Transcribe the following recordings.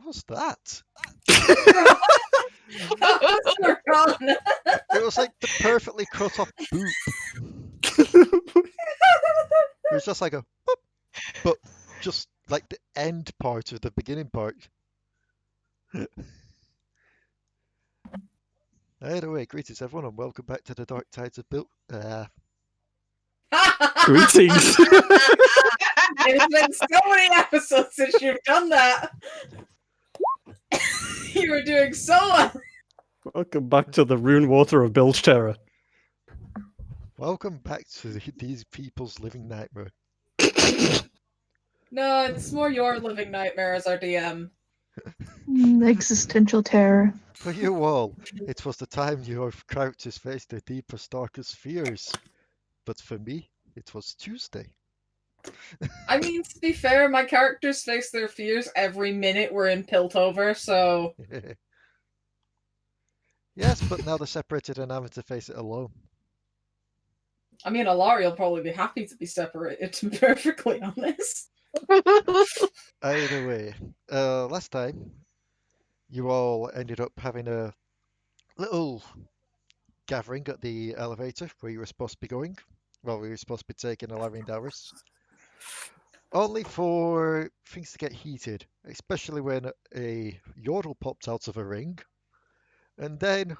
What was that? You're gone. It was like the perfectly cut off boop. It was just like a boop, but just like the end part of the beginning part. Anyway, greetings everyone and welcome back to the Dark Tides of Built. Greetings. There's been so many episodes since you've done that. You were doing so well. Welcome back to the Rune Water of Bilgeterra. Welcome back to these people's living nightmare. No, it's more your living nightmare as our DM. Existential terror. For you all, it was the time your characters faced their deepest, darkest fears. But for me, it was Tuesday. I mean, to be fair, my characters face their fears every minute we're in Piltover, so... Yes, but now they're separated and having to face it alone. I mean, Alari will probably be happy to be separated, to be perfectly honest. Either way, last time, you all ended up having a little gathering at the elevator where you were supposed to be going. Well, we were supposed to be taking Alari and Delris. Only for things to get heated, especially when a Yordle popped out of a ring, and then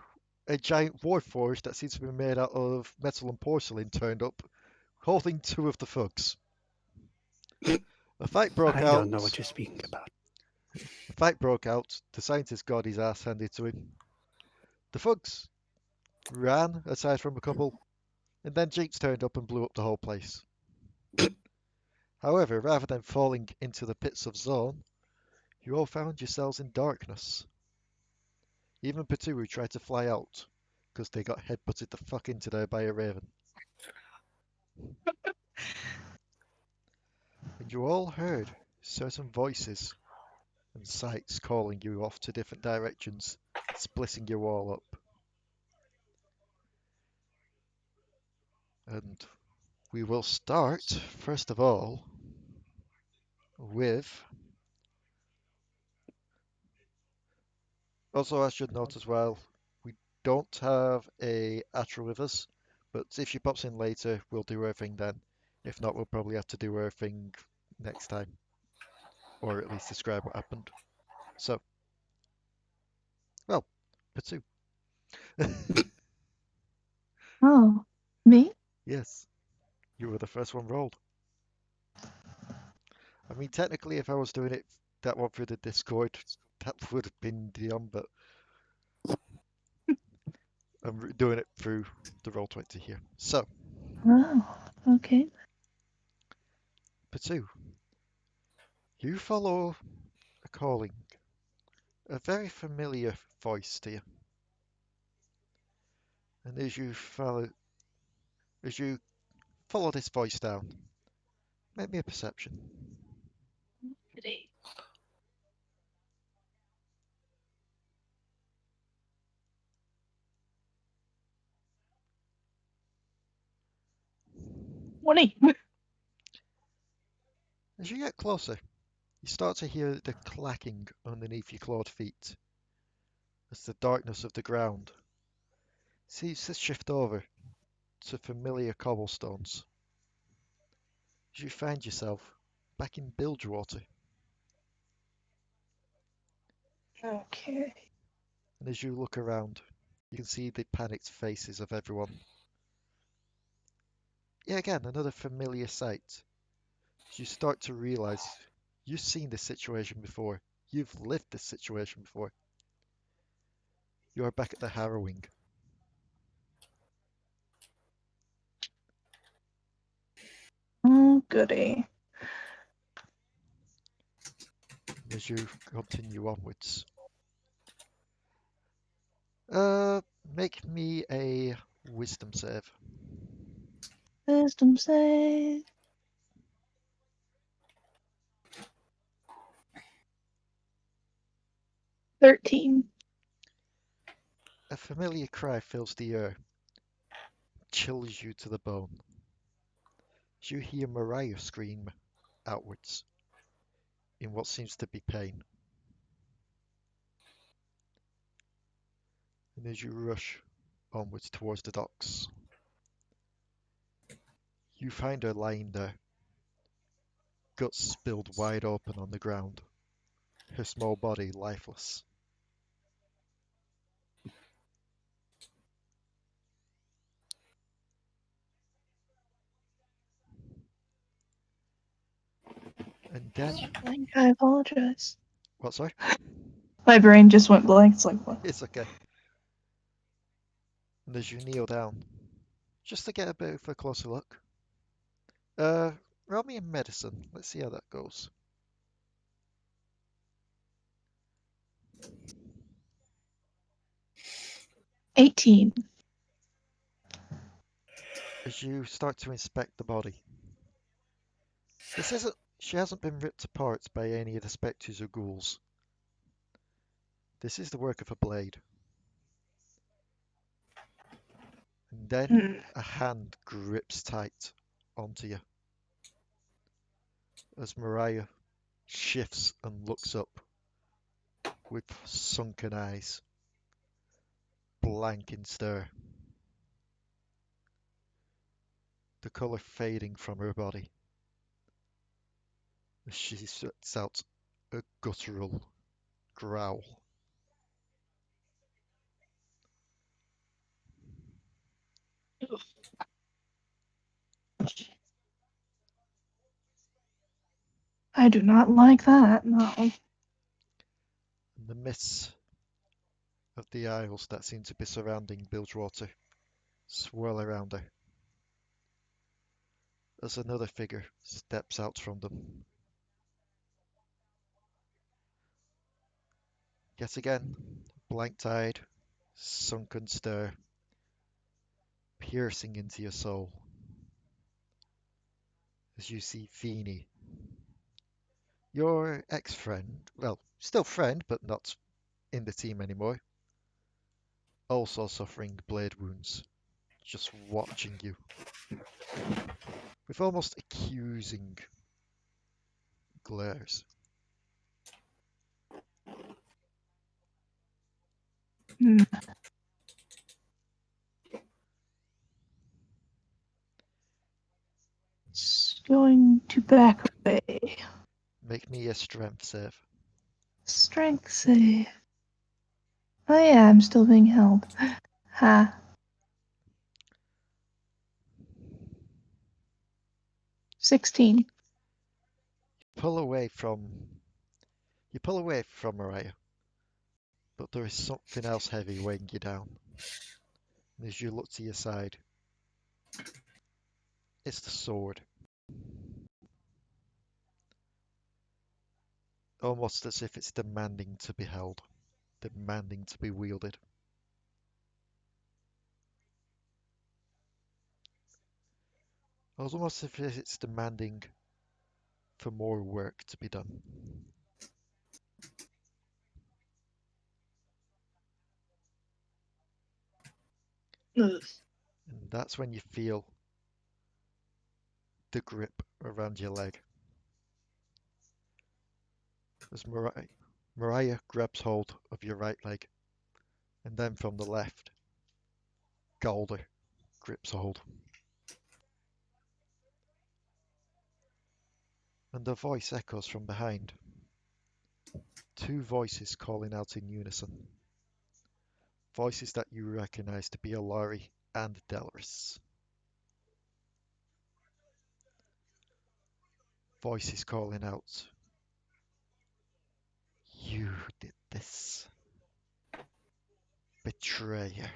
a giant Warforged that seems to be made out of metal and porcelain turned up, holding two of the thugs. A fight broke out. I don't know what you're speaking about. A fight broke out. The scientist got his ass handed to him. The thugs ran, aside from a couple, and then Jinx turned up and blew up the whole place. However, rather than falling into the pits of Zone, you all found yourselves in darkness. Even Potoo tried to fly out, because they got headbutted the fuck into there by a raven. And you all heard certain voices and sights calling you off to different directions, splitting you all up. And we will start, first of all, with... Also, I should note as well, we don't have a Atra with us, but if she pops in later, we'll do her thing then. If not, we'll probably have to do her thing next time. Or at least describe what happened. So, well, Potoo. Oh, me? Yes, you were the first one rolled. I mean, technically, if I was doing it that one through the Discord, that would have been Dion, but I'm doing it through the Roll20 here. So, Oh, okay. Potoo, you follow a calling, a very familiar voice to you. And as you follow this voice down, make me a perception. Goody. Money. As you get closer, you start to hear the clacking underneath your clawed feet as the darkness of the ground seems to shift over to familiar cobblestones. As you find yourself back in Bilgewater, Okay. and as you look around, you can see the panicked faces of everyone. Yeah, again, another familiar sight. As you start to realize you've seen this situation before. You've lived this situation before. You are back at the harrowing. Oh, goody. As you continue onwards. Make me a wisdom save. Wisdom save. $13. A familiar cry fills the air, chills you to the bone. As you hear Mariah scream outwards in what seems to be pain. And as you rush onwards towards the docks, you find her lying there, guts spilled wide open on the ground, her small body lifeless. And then, Blank, I apologize. what, sorry? My brain just went blank. It's like, what? It's okay. And as you kneel down, just to get a bit of a closer look, roll me a medicine. Let's see how that goes. $18. As you start to inspect the body, she hasn't been ripped apart by any of the spectres or ghouls. This is the work of a blade. And then Hmm. a hand grips tight onto you as Mariah shifts and looks up with sunken eyes, blank in stare, the colour fading from her body as she sets out a guttural growl. I do not like that. No. In the midst of the isles that seem to be surrounding Bilgewater swirl around her as another figure steps out from them. Yet again, blank-eyed, sunken stare, piercing into your soul as you see Phoenyrie, your ex-friend, well, still friend, but not in the team anymore, also suffering blade wounds, just watching you with almost accusing glares. Hmm. It's going to back away. Make me a strength save. Strength save. Oh yeah, I'm still being held. Ha. 16. Pull away from you pull away from Mariah, but there is something else heavy weighing you down. And as you look to your side, it's the sword. Almost as if it's demanding to be held, demanding to be wielded. Almost as if it's demanding for more work to be done. Ugh. And that's when you feel the grip around your leg. As Mariah grabs hold of your right leg, and then from the left, Galder grips hold. And a voice echoes from behind. Two voices calling out in unison. Voices that you recognize to be Alari and Delris. Voices calling out, "You did this. Betrayer.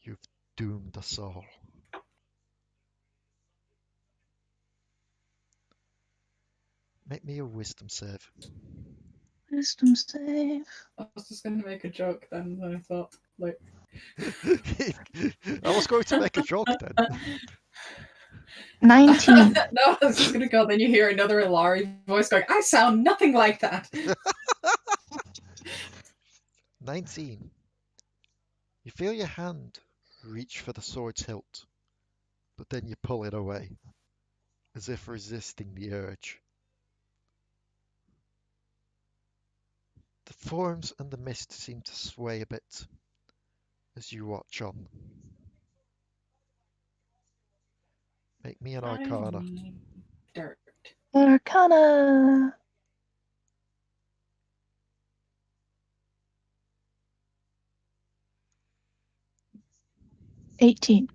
You've doomed us all." Make me a wisdom save. Wisdom save. I was just going to make a joke then, but I thought, like. I was going to make a joke then. 19. No, I was just going to go, then you hear another Alari voice going, I sound nothing like that. 19. You feel your hand reach for the sword's hilt, but then you pull it away, as if resisting the urge. The forms and the mist seem to sway a bit as you watch on. Make me an I Arcana. need dirt. Arcana. 18.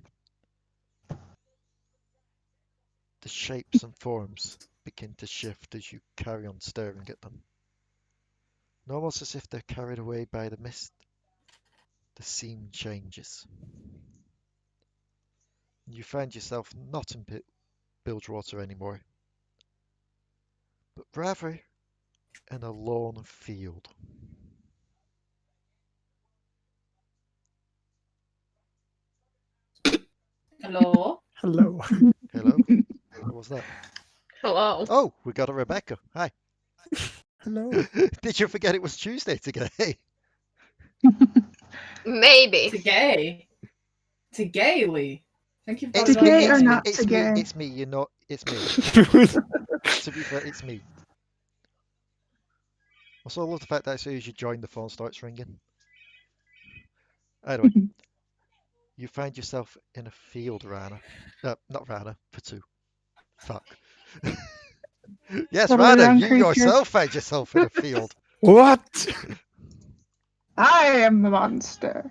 The shapes and forms begin to shift as you carry on staring at them. And almost as if they're carried away by the mist, the scene changes. You find yourself not in Bilgewater anymore, but rather in a lone field. Hello? Hello. Hello? What was that? Hello. Oh, we got a Rebecca. Hi. Hello. Did you forget it was Tuesday today? Maybe. To gay. To gay, Lee. I think you've got It's it To all gay me, or it's wrong. me, not it's to me, gay? it's me, you know, it's me. To be fair, it's me. Also, I love the fact that as soon as you join, the phone starts ringing. Anyway, you find yourself in a field, Ranna. Not Ranna, Potoo. Fuck. Yes, Totally Ranna, wrong you creature. yourself find yourself in a field. What? I am the monster.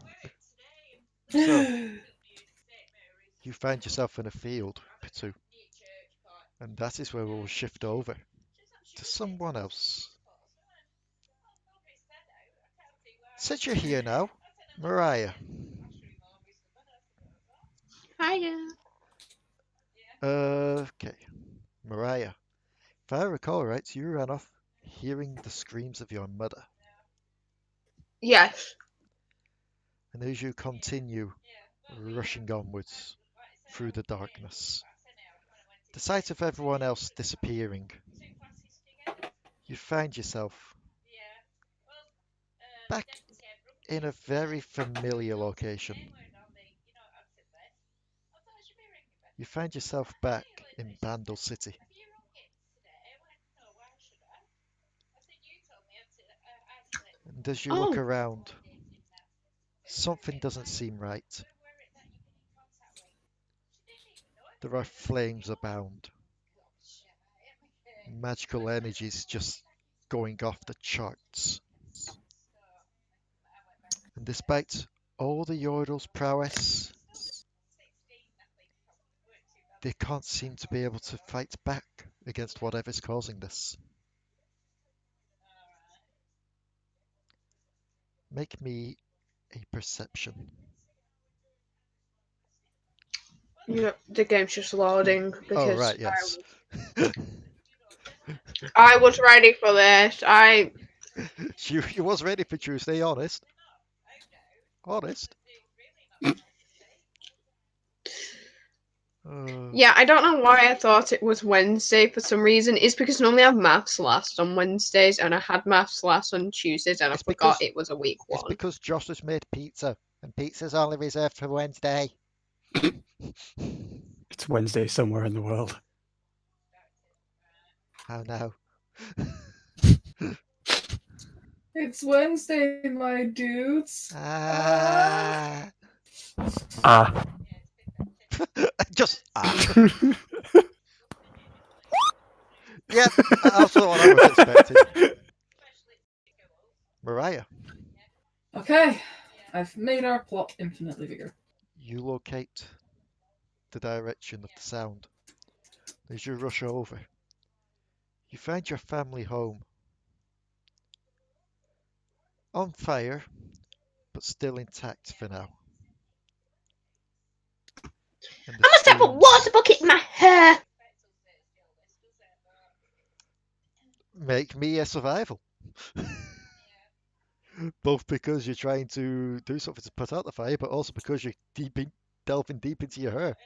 So, you find yourself in a field, Potoo. And that is where we'll shift over to someone else. Since you're here now, Mariah. Hiya. Okay, Mariah. If I recall right, you ran off hearing the screams of your mother. Yes. And as you continue rushing onwards through the darkness, the sight of everyone else disappearing, you find yourself back in a very familiar location. You find yourself back in Bandle City. And as you look Oh. around, something doesn't seem right. There are flames abound. Magical energies just going off the charts. And despite all the Yordle's prowess, they can't seem to be able to fight back against whatever's causing this. Make me a perception. Yep, the game's just loading Oh, because right, yes. I was ready for this. You was ready for Tuesday, honest. Honest. Yeah, I don't know why I thought it was Wednesday for some reason. It's because normally I have maths last on Wednesdays and I had maths last on Tuesdays and I It's forgot because it was a week it's one. because Josh has made pizza, and pizza's only reserved for Wednesday. It's Wednesday somewhere in the world. How now? It's Wednesday, my dudes. Ah. Ah. Just Yep, also what I was expecting. Mariah, Okay. I've made our plot infinitely bigger. you locate the direction of the sound. As you rush over, you find your family home. On fire, but still intact for now. And the I must have a screams water bucket in my hair. make me a survival. Both because you're trying to do something to put out the fire, but also because you're delving deep into your hair.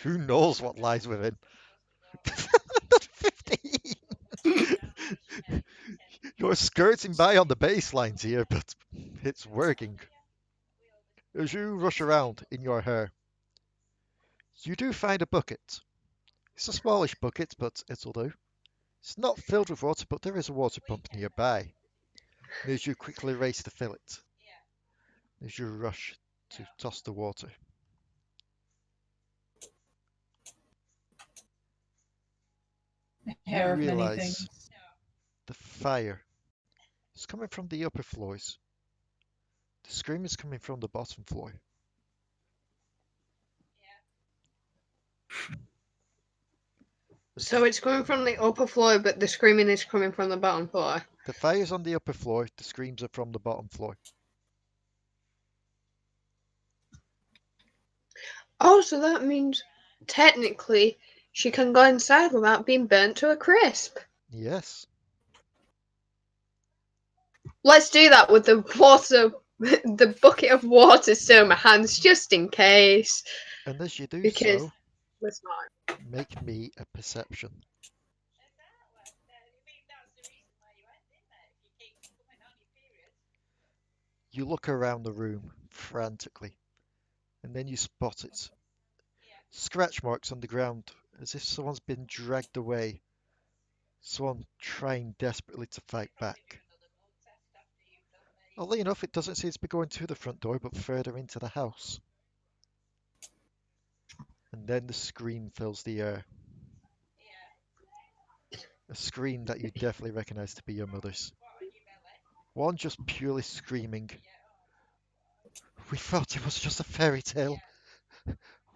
Who knows what lies within? That's 15! You're skirting by on the baselines here, but it's working. As you rush around in your hair, you do find a bucket. It's a smallish bucket, but it'll do. It's not filled with water, but there is a water pump nearby. as you quickly race to fill it, as you rush to toss the water. You Hair of many realize things. the fire is coming from the upper floors. The scream is coming from the bottom floor. So it's coming from the upper floor, but the screaming is coming from the bottom floor. The fire's on the upper floor, the screams are from the bottom floor. Oh, so that means technically she can go inside without being burnt to a crisp. Yes. Let's do that with the water, the bucket of water still in my hands, just in case. And as you do Because so, it's not. make me a perception. You look around the room frantically, and then you spot it. Scratch marks on the ground, as if someone's been dragged away. Someone trying desperately to fight back. Oddly enough, it doesn't seem to be going to the front door, but further into the house. And then the scream fills the air. A scream that you definitely recognize to be your mother's. One just purely screaming, "We thought it was just a fairy tale.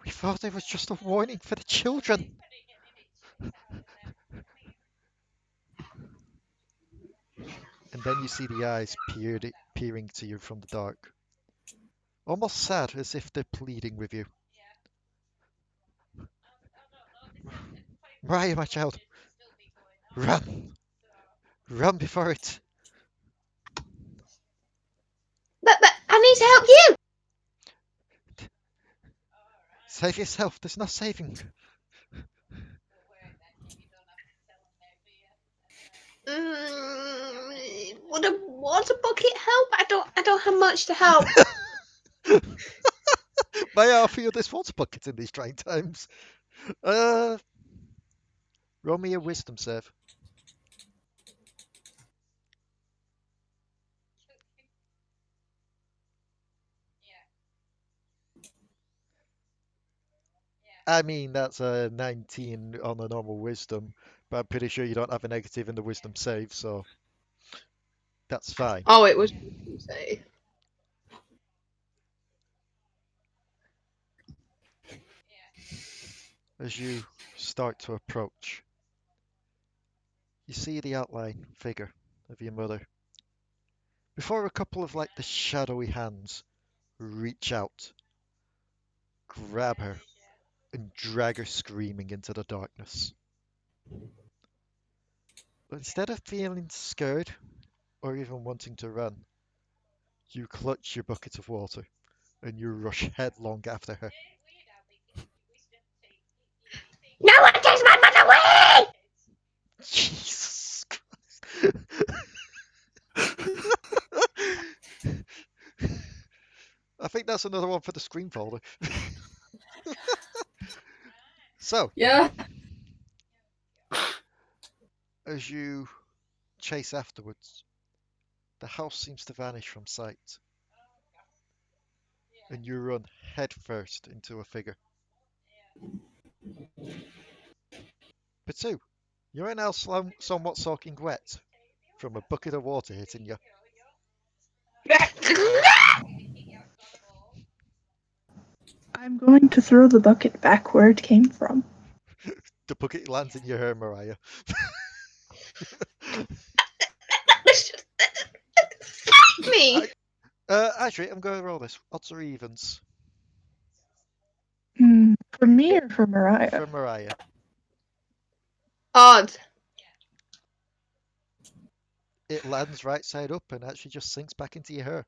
We thought it was just a warning for the children." And then you see the eyes peering to you from the dark. Almost sad, as if they're pleading with you. "Mariah, my child, run! Run before it..." But I need to help you. "Save yourself, there's no saving." Would a water bucket help? I don't have much to help. May I offer you this water bucket in these trying times? Roll me a wisdom save. I mean, that's a 19 on a normal wisdom, but I'm pretty sure you don't have a negative in the wisdom save, so that's fine. Oh, it was. Say. As you start to approach, you see the outline figure of your mother. Before a couple of like the shadowy hands reach out, grab her, and drag her screaming into the darkness. But instead of feeling scared or even wanting to run, you clutch your bucket of water and you rush headlong after her. No one takes my mother away! Jesus Christ. I think that's another one for the screen folder. So, Yeah. as you chase afterwards, the house seems to vanish from sight, and you run headfirst into a figure. Potoo, you're now somewhat soaking wet from a bucket of water hitting you. I'm going to throw the bucket back where it came from. The bucket lands in your hair, Mariah. Me. Actually, I'm going to roll this. Odds or evens For me or for Mariah? for Mariah. Odd. It lands right side up and actually just sinks back into your hair.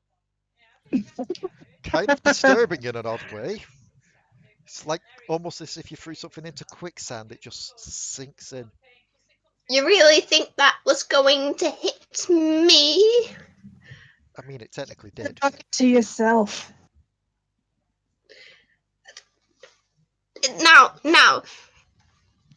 Kind of disturbing in an odd way. It's like almost as if you threw something into quicksand, it just sinks in. You really think that was going to hit me? I mean, it technically The did. bucket to yourself. Now,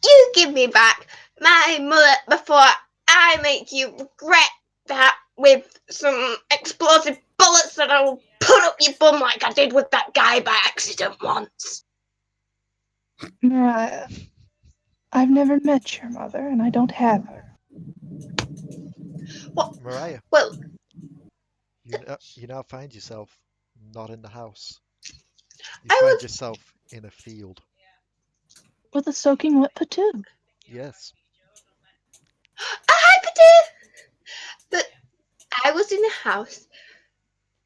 you give me back my mullet before I make you regret that with some explosive bullets that I'll put up your bum like I did with that guy by accident once. Mariah, I've never met your mother, and I don't have her. Mariah, Well, you now find yourself not in the house. You I find was yourself in a field. With a soaking wet Potoo. Yes. a hypertip, but I was in a house.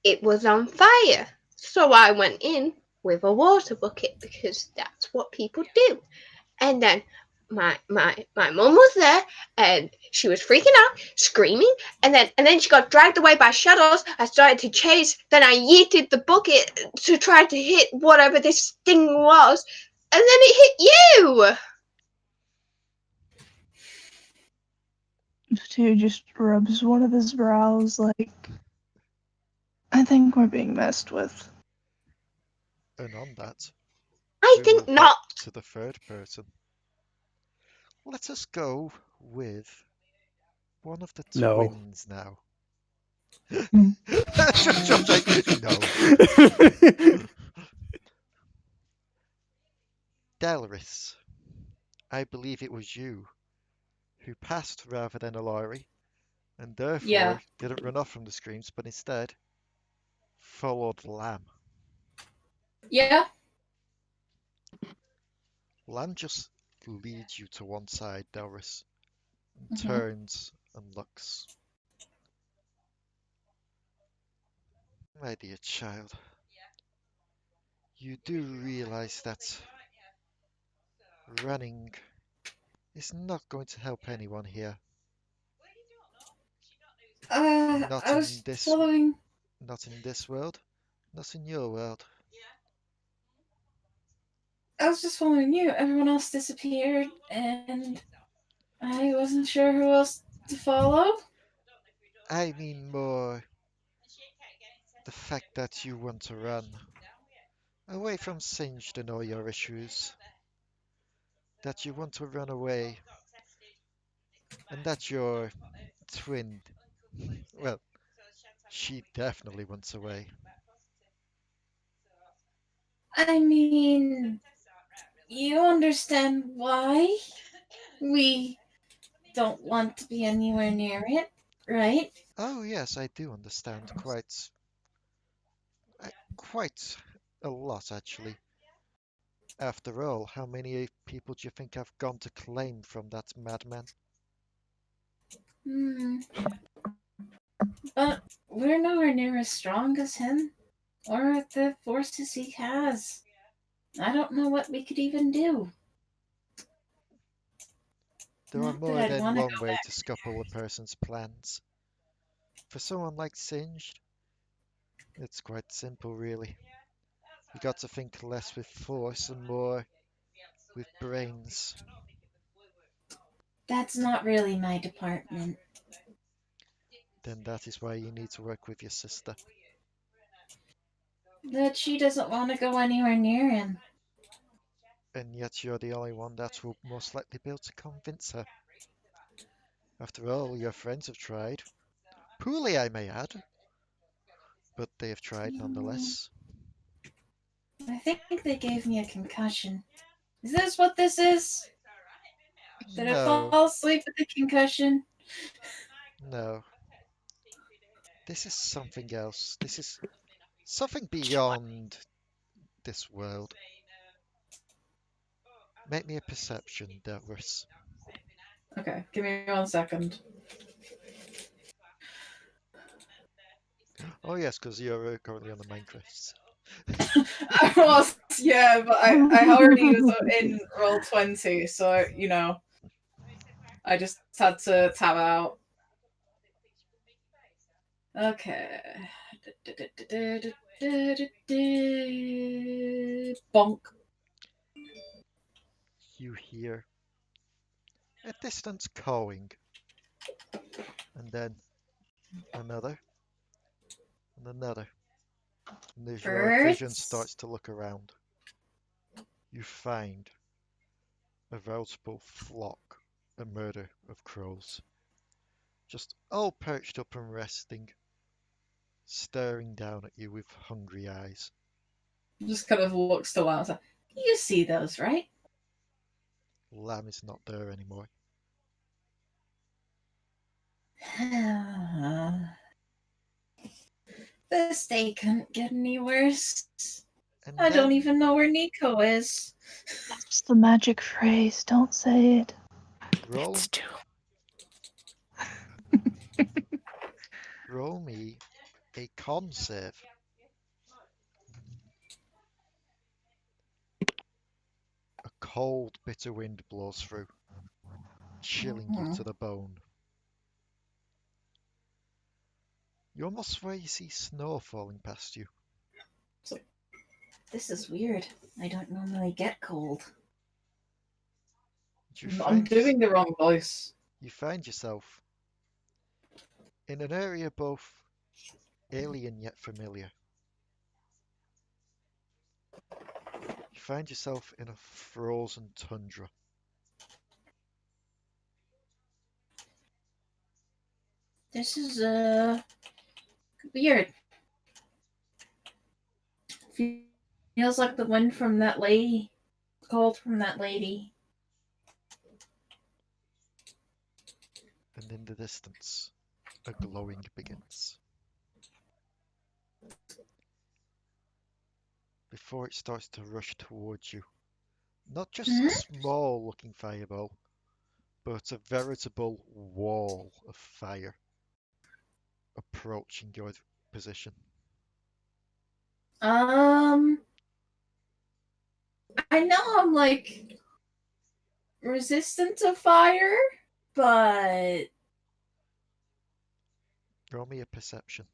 It was on fire, so I went in with a water bucket because that's what people do. And then my mum was there and she was freaking out, screaming, and then she got dragged away by shadows. I started to chase, then I yeeted the bucket to try to hit whatever this thing was, and then it hit you. Potoo just rubs one of his brows like, I think we're being messed with. And on that, I we think will get not. to the third person. Let us go with one of the No. twins now. Hmm. Just like, no. Delris, I believe it was you who passed rather than Alari, and Yeah. therefore didn't run off from the screams, but instead followed Lamb. Yeah. Lamb just leads you to one side, Delris, and Mhm. turns and looks. My dear child, you do realize that running is not going to help anyone here. Not I in was this, following. not in this world, not in your world. I was just following you. Everyone else disappeared, and I wasn't sure who else to follow. I mean more the fact that you want to run away from Singed and all your issues, that you want to run away, and that your twin, well, she definitely wants away. I mean, you understand why we don't want to be anywhere near it, right? Oh yes, I do understand quite a lot actually. After all, how many people do you think have gone to claim from that madman? Hmm. But we're nowhere near as strong as him, or the forces he has. I don't know what we could even do. There are Not that more I'd than want to one go way to back. scupper a person's plans. For someone like Singed, it's quite simple really. You got to think less with force and more with brains. That's not really my department. Then that is why you need to work with your sister. That she doesn't want to go anywhere near him. And yet you're the only one that will most likely be able to convince her. After all, your friends have tried. Poorly, I may add, but they have tried Mm, nonetheless. I think they gave me a concussion. Is this what this is? Did I No, fall asleep with the concussion? no. This is something else. This is something beyond this world. Make me a perception, Delris. Okay, give me 1 second. Oh yes, because you're currently on the Minecraft. I was, yeah, but I already was in roll 20, so, I just had to tab out. Okay. Bonk. You hear a distant cawing, and then another, and another. And as your vision Birds. starts to look around, you find a veritable flock, a murder of crows. just all perched up and resting, staring down at you with hungry eyes. Just kind of looks to Lana. You see those, right? Lamb is not there anymore. This day couldn't get any worse. And I don't then even know where Nico is. That's the magic phrase. Don't say it. roll, It's too. roll me a con save. A cold, bitter wind blows through, chilling you to the bone. You almost swear you see snow falling past you. This is weird. I don't normally get cold. You I'm find, doing the wrong voice. you find yourself in an area both alien yet familiar. You find yourself in a frozen tundra. This is weird. Feels like the wind from that lady. Cold from that lady. And in the distance, a glowing begins. Before it starts to rush towards you, not just a small looking fireball, but a veritable wall of fire approaching your position. I know I'm like resistant to fire, but Roll me a perception.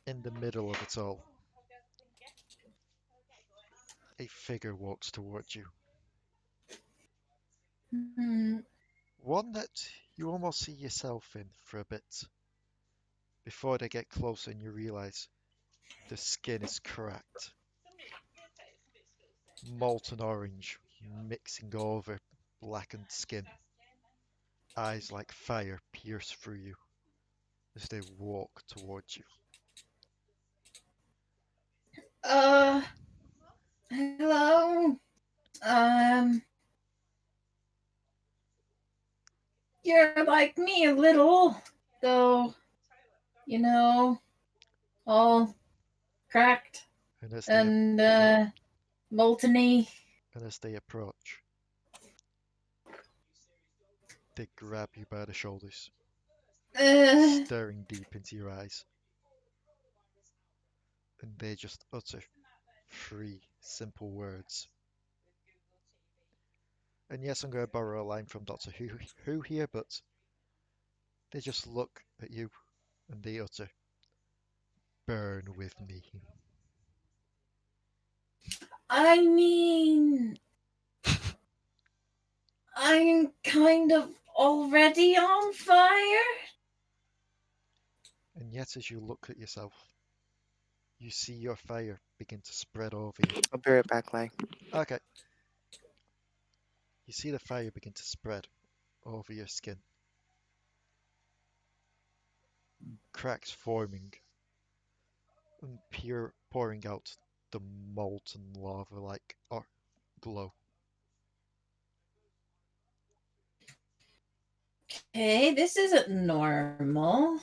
In the middle of it all, a figure walks towards you. One that you almost see yourself in for a bit. Before they get closer and you realize the skin is cracked. Molten orange mixing over blackened skin. Eyes like fire pierce through you as they walk towards you. hello. Um, you're like me a little, though. You know, all cracked And as they, and molteny. and as they approach, they grab you by the shoulders, staring deep into your eyes. And they just utter three simple words. And yes, I'm going to borrow a line from Doctor Who here, but they just look at you and they utter, "Burn with me." I mean, I'm kind of already on fire. And yet, as you look at yourself, you see your fire begin to spread over you. I'll be right back, Lang. Okay. You see the fire begin to spread over your skin. Cracks forming and pouring out the molten lava-like glow. Okay, this isn't normal.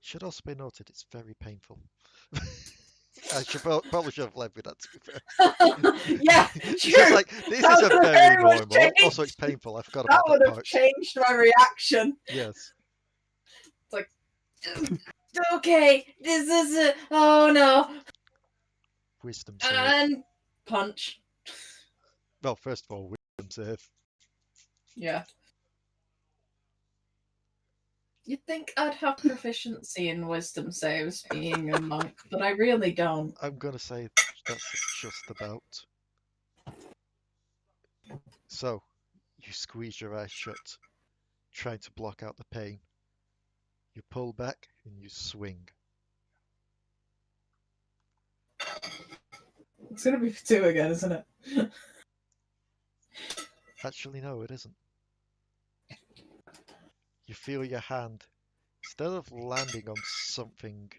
Should also be noted, it's very painful. I probably should have led with that, to be fair. Yeah, It's sure. just like, this That isn't would have very very much normal. Also, changed. it's painful. I forgot That about would that have part. changed my reaction. Yes. It's like, okay, this is it. Oh no. Wisdom save. And punch. Well, first of all, wisdom save. Yeah. You'd think I'd have proficiency in wisdom saves being a monk, but I really don't. I'm going to say that's just about. So, you squeeze your eyes shut, trying to block out the pain. You pull back and you swing. It's gonna be 2 again, isn't it? Actually, no, it isn't. You feel your hand, instead of landing on something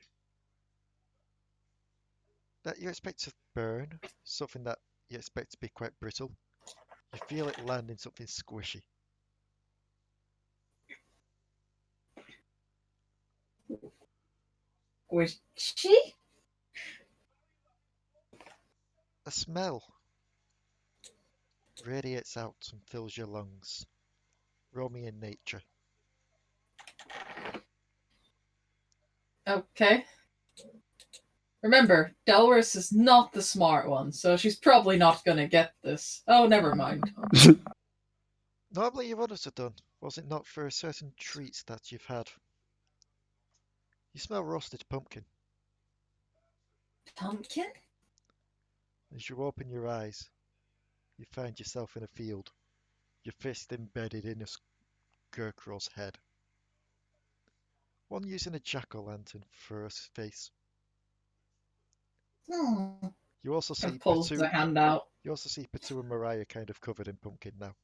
that you expect to burn, something that you expect to be quite brittle, you feel it landing something squishy. Was she? A smell radiates out and fills your lungs. Roll me in nature. Okay. Remember, Delris is not the smart one, so she's probably not gonna get this. Oh, never mind. Normally you would have done, was it not for certain treats that you've had? You smell roasted pumpkin. Pumpkin? As you open your eyes, you find yourself in a field, your fist embedded in a scarecrow's head. One using a jack-o'-lantern for a face. You also see And pulls the hand out. You also see Potoo and Mariah kind of covered in pumpkin now.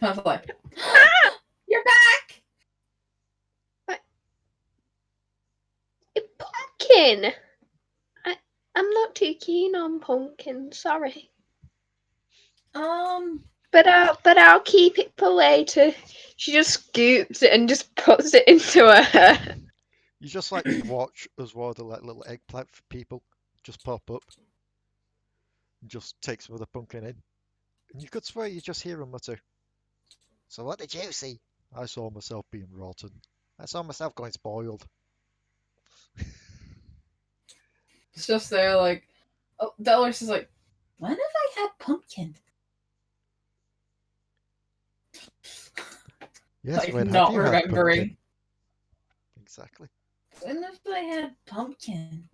I was like, you're back! Pumpkin! I'm not too keen on pumpkin, sorry. But I'll keep it for later. She just scoops it and just puts it into her hair. You just like watch as well the like little eggplant for people just pop up and just take some of the pumpkin in. And you could swear you just hear him mutter. So what did you see? I saw myself being rotten. I saw myself going spoiled. It's just there, like, oh, Delris is like, when have I had pumpkin? Yes, Like, when have not you had remembering. pumpkin? Exactly. When have I had pumpkin?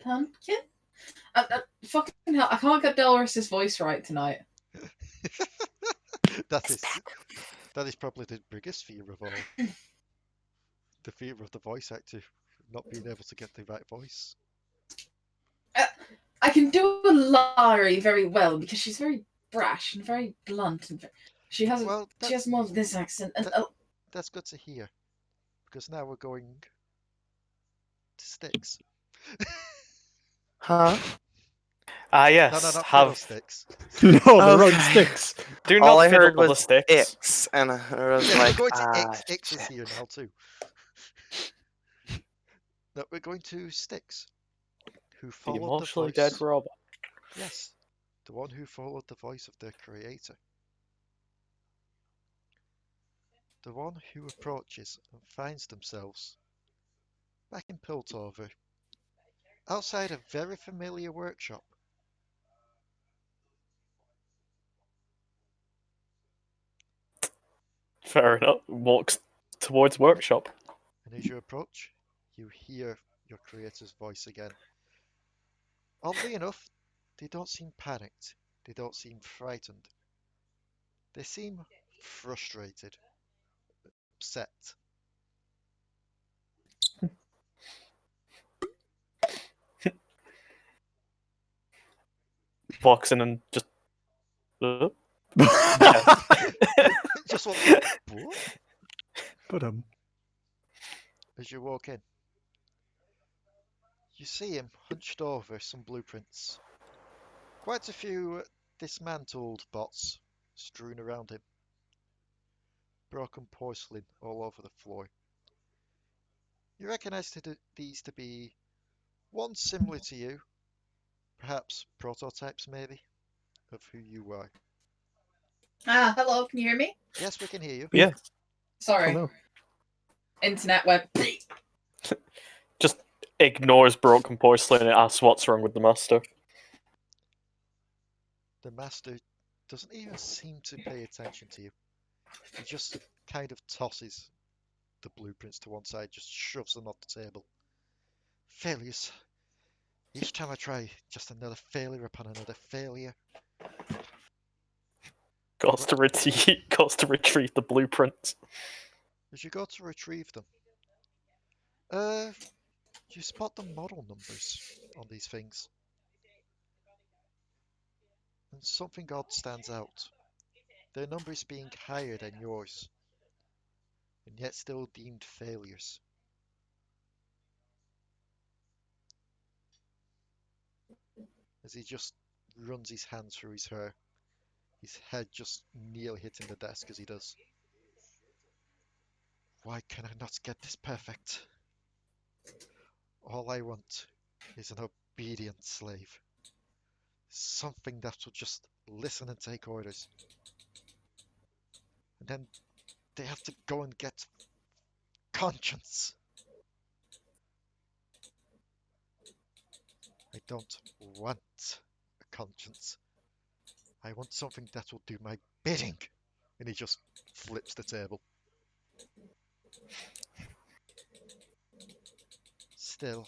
Pumpkin? Fucking hell, I can't get Delris's voice right tonight. that is probably the biggest fear of all. The fear of the voice actor not being able to get the right voice. I can do Alari very well because she's very brash and very blunt, and she has Well, she has more of this accent. And that's good to hear, because now we're going to Sticks. Huh? No, Yes. not Have Fiddlesticks. No, the wrong Okay. sticks. do All not I heard fiddle the was sticks. Ix, and I was Yes, like, we're going to Ix. Ix is shit. here now too. No, we're going to Sticks, who The followed the emotionally voice. dead robot. Yes, the one who followed the voice of their creator. The one who approaches and finds themselves back in Piltover, outside a very familiar workshop. Fair enough. Walks towards workshop. And as you approach, you hear your creator's voice again. Oddly enough, they don't seem panicked. They don't seem frightened. They seem frustrated, upset. Walks in and just. Just walk. What? But As you walk in, you see him hunched over some blueprints. Quite a few dismantled bots strewn around him. Broken porcelain all over the floor. You recognize these to be one similar to you, perhaps prototypes maybe, of who you are. hello, can you hear me? Yes, we can hear you. Yeah. Sorry, no. internet web. Just ignores broken porcelain and asks what's wrong with the master. The master doesn't even seem to pay attention to you. He just kind of tosses the blueprints to one side, just shoves them off the table. Failures. Each time I try, just another failure upon another failure. Goes to retrieve the blueprints. As you go to retrieve them, you spot the model numbers on these things. and something odd stands out. Their numbers being higher than yours, and yet still deemed failures. As he just runs his hands through his hair, his head just nearly hitting the desk as he does. Why can I not get this perfect? All I want is an obedient slave. Something that will just listen and take orders. And then they have to go and get conscience. I don't want a conscience. I want something that will do my bidding. And he just flips the table. Still,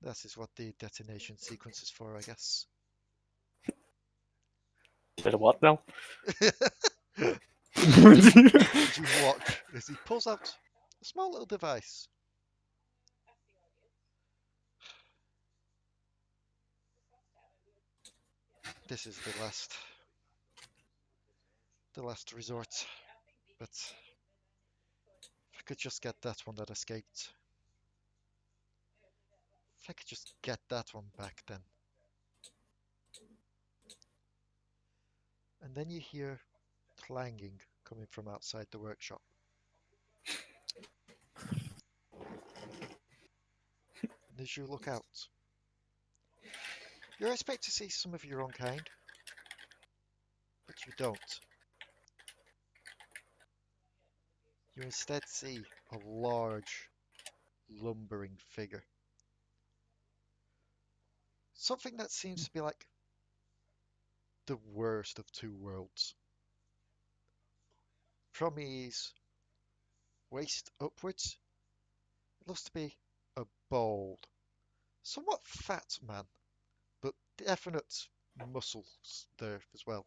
that is what the detonation sequence is for, I guess. Bit of what now? As you watch as he pulls out a small little device. This is the last resort. But if I could just get that one that escaped. If I could just get that one back then. And then you hear clanging coming from outside the workshop. And as you look out, you expect to see some of your own kind, but you don't. You instead see a large, lumbering figure. Something that seems to be like the worst of two worlds. From his waist upwards, it looks to be a bald, somewhat fat man, but definite muscles there as well.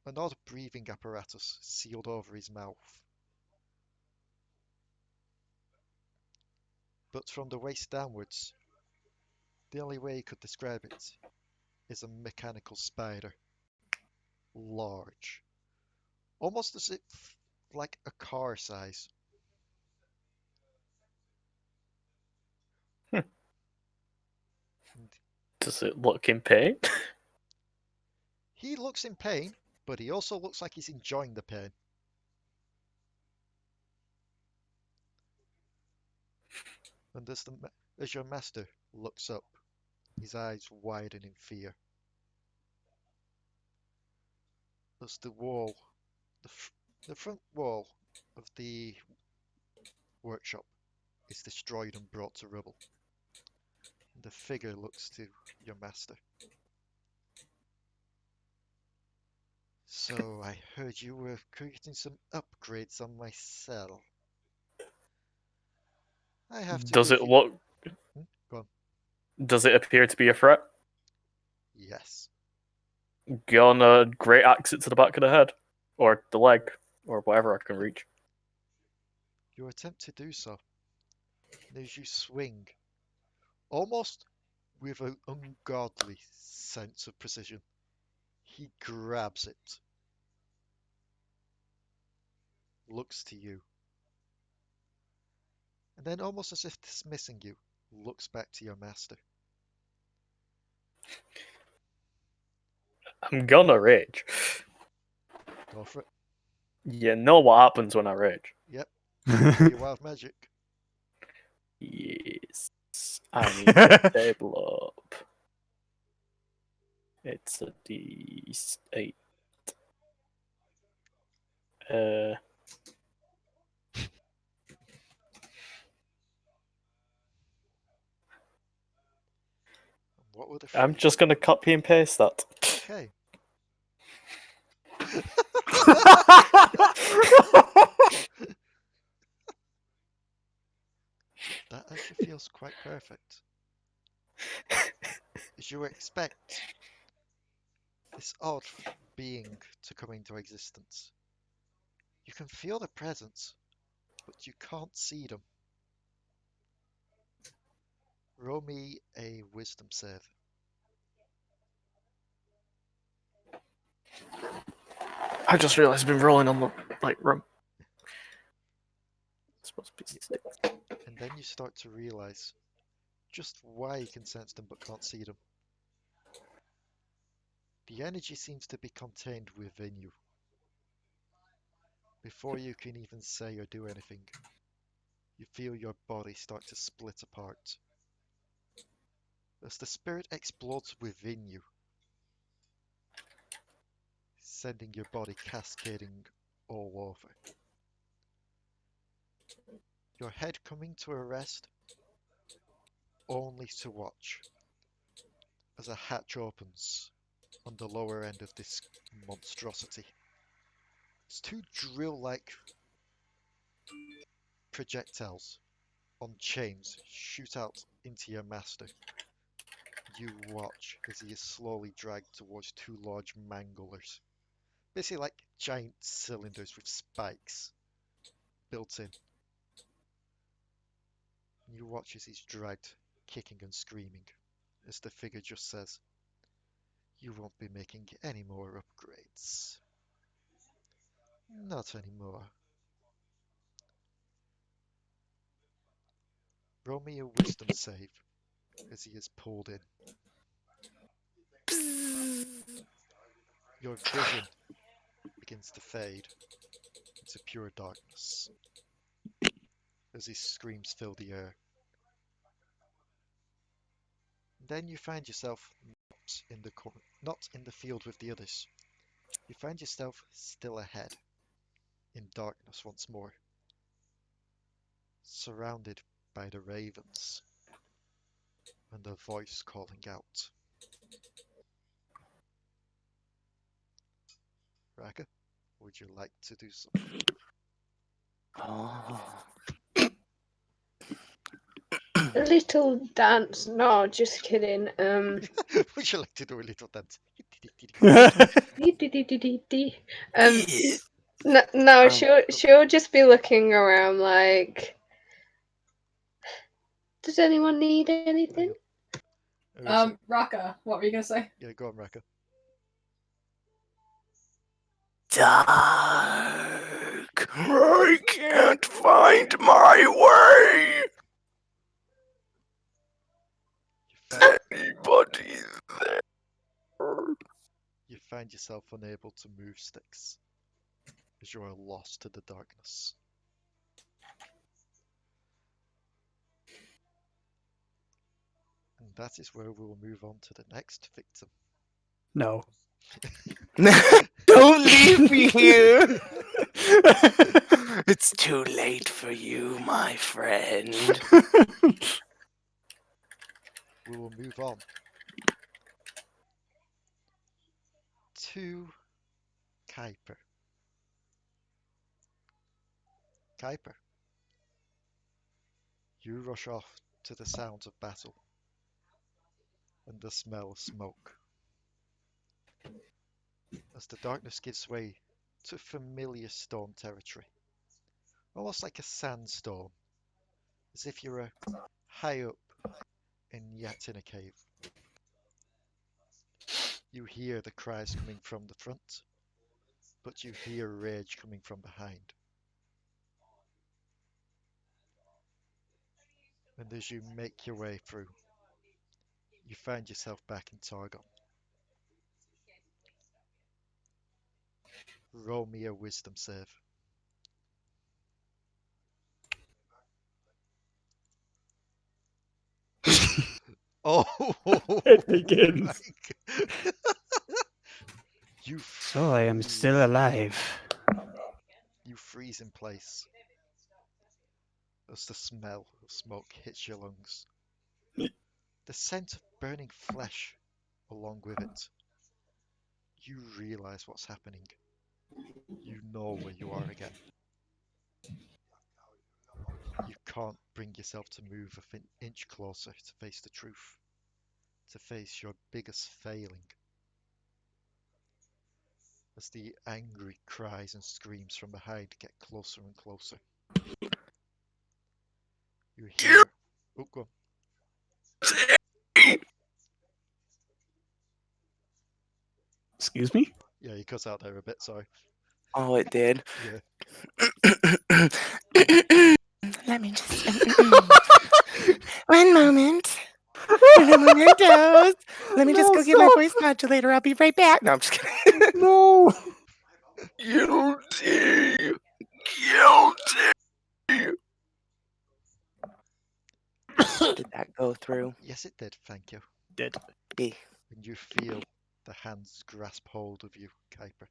An odd breathing apparatus sealed over his mouth. But from the waist downwards, the only way you could describe it is a mechanical spider. Large. Almost as if like a car size. Hmm. And Does it look in pain? he looks in pain, but he also looks like he's enjoying the pain. And as your master looks up, his eyes widen in fear. As the front wall of the workshop is destroyed and brought to rubble. And the figure looks to your master. So I heard you were creating some upgrades on my cell. I have to Does give it you... look? Go on. Does it appear to be a threat? Yes. Gonna great axe it to the back of the head, or the leg, or whatever I can reach. You attempt to do so. And as you swing, almost with an ungodly sense of precision, he grabs it, looks to you, and then almost as if dismissing you, looks back to your master. I'm gonna rage. Go for it. You know what happens when I rage. Yep. Roll your wild magic. Yes. I need the table up. It's a D8. What were the I'm three? just gonna copy and paste that. Okay. That actually feels quite perfect. As you expect this odd being to come into existence. You can feel the presence, but you can't see them. Roll me a wisdom save. I just realised I've been rolling on the room. Supposed to be sticks. And then you start to realize just why you can sense them but can't see them. The energy seems to be contained within you. Before you can even say or do anything, you feel your body start to split apart. As the spirit explodes within you, sending your body cascading all over. Your head coming to a rest, only to watch as a hatch opens on the lower end of this monstrosity. It's two drill-like projectiles on chains shoot out into your master. You watch as he is slowly dragged towards two large manglers, basically like giant cylinders with spikes built in. You watch as he's dragged, kicking and screaming, as the figure just says, "You won't be making any more upgrades. Not anymore." Roll me a wisdom save as he is pulled in. Your vision begins to fade into pure darkness as his screams fill the air. Then you find yourself not in the field with the others. You find yourself still ahead, in darkness once more, surrounded by the ravens, and a voice calling out. Raka, would you like to do something? Oh. A little dance. No, just kidding. Would you like to do a little dance? No, she'll just be looking around like, does anyone need anything? Raka, what were you gonna say? Yeah, go on, Raka. Dark. I can't find my way. Anybody there? You find yourself unable to move sticks as you are lost to the darkness. And that is where we will move on to the next victim. No. Don't leave me here. It's too late for you, my friend. We will move on to Kuiper. Kuiper, you rush off to the sounds of battle and the smell of smoke. As the darkness gives way to familiar storm territory, almost like a sandstorm, as if you're high up and yet in a cave. You hear the cries coming from the front, but you hear rage coming from behind. And as you make your way through, you find yourself back in Targon. Roll me a wisdom save. Oh, It begins. You So I am still alive. You freeze in place as the smell of smoke hits your lungs. The scent of burning flesh along with it. You realize what's happening. You know where you are again. You can't bring yourself to move an inch closer to face the truth, to face your biggest failing. As the angry cries and screams from behind get closer and closer. You hear... Oh, go on. Excuse me? Yeah, you cut out there a bit, sorry. Oh, it did. Yeah. Let me just. One moment. Mementos. Let me just No, go get my stop. voice modulator. I'll be right back. No, I'm just kidding. No. Guilty. Guilty. Did that go through? Yes, it did, thank you. Dead. B. And you feel the hands grasp hold of you, Kuiper.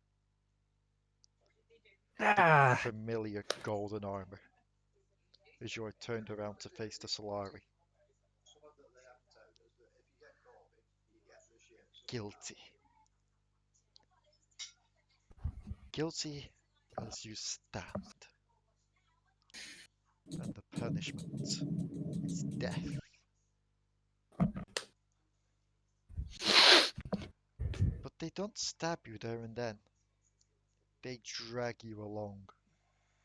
Ah. Familiar golden armor. As you are turned around to face the Solari. Guilty. Guilty as you stand. And the punishment is death. But they don't stab you there and then. They drag you along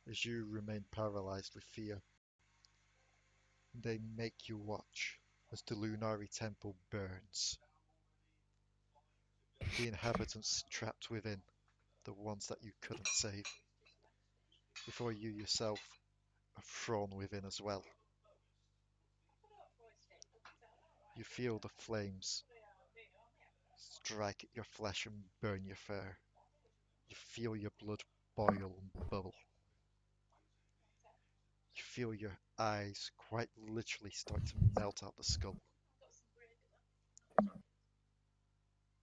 as you remain paralyzed with fear. They make you watch as the Lunari temple burns. The inhabitants trapped within, the ones that you couldn't save, before you yourself are thrown within as well. You feel the flames strike at your flesh and burn your fur. You feel your blood boil and bubble. You feel your eyes quite literally start to melt out the skull.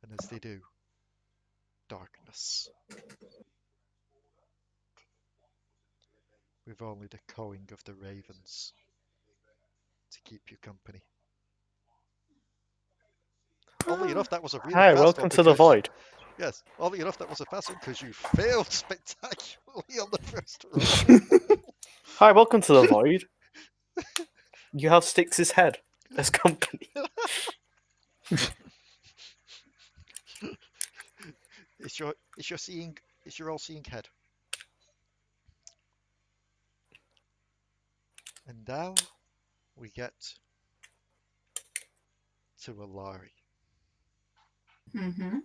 And as they do, darkness. With only the cawing of the ravens to keep you company. Oddly enough, that was a really Hi, fast one welcome to the because void. yes, oddly enough, that was a fast one because you failed spectacularly on the first roll. Hi, welcome to the void. You have Styx' head as company. It's your all seeing head. And now we get to Alari. Mm-hmm.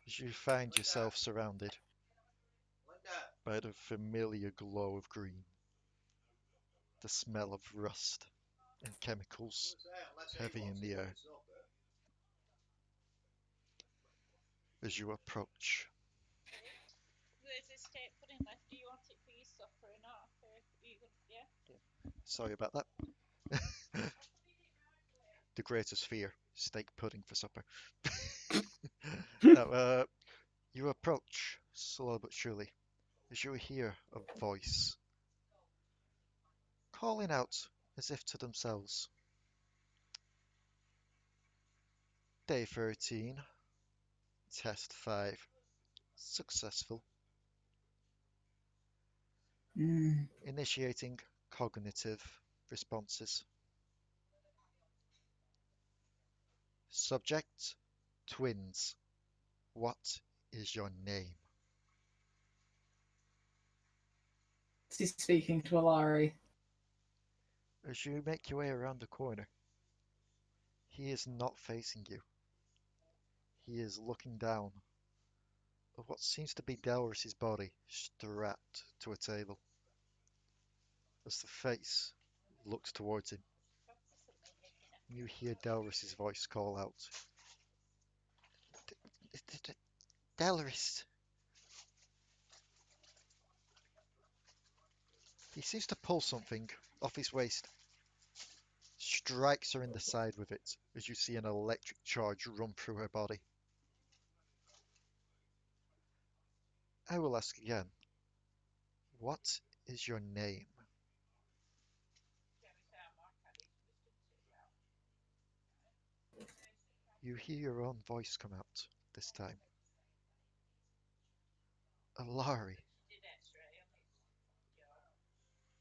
As you find yourself surrounded by the familiar glow of green, the smell of rust and chemicals heavy in the air. As you approach, sorry about that. The greatest fear, steak pudding for supper. Now, you approach slow but surely as you hear a voice calling out as if to themselves. Day 13, test 5, successful. Mm. Initiating cognitive responses. Subject, twins. What is your name? She's speaking to Alari. As you make your way around the corner, he is not facing you. He is looking down at what seems to be Delris's body strapped to a table. As the face looks towards him, you hear Delris's voice call out. Delris! He seems to pull something off his waist, strikes her in the side with it as you see an electric charge run through her body. I will ask again. What is your name? You hear your own voice come out this time. Alari.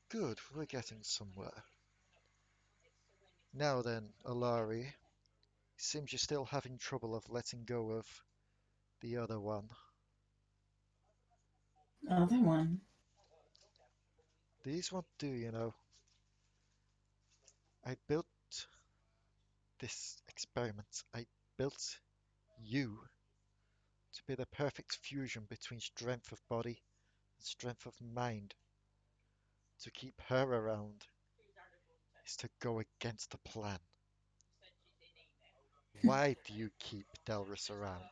Good, we're getting somewhere. Now then, Alari, seems you're still having trouble of letting go of the other one. Other one. These won't do, you know. I built this experiment. I built you to be the perfect fusion between strength of body and strength of mind. To keep her around is to go against the plan. Why do you keep Delris around?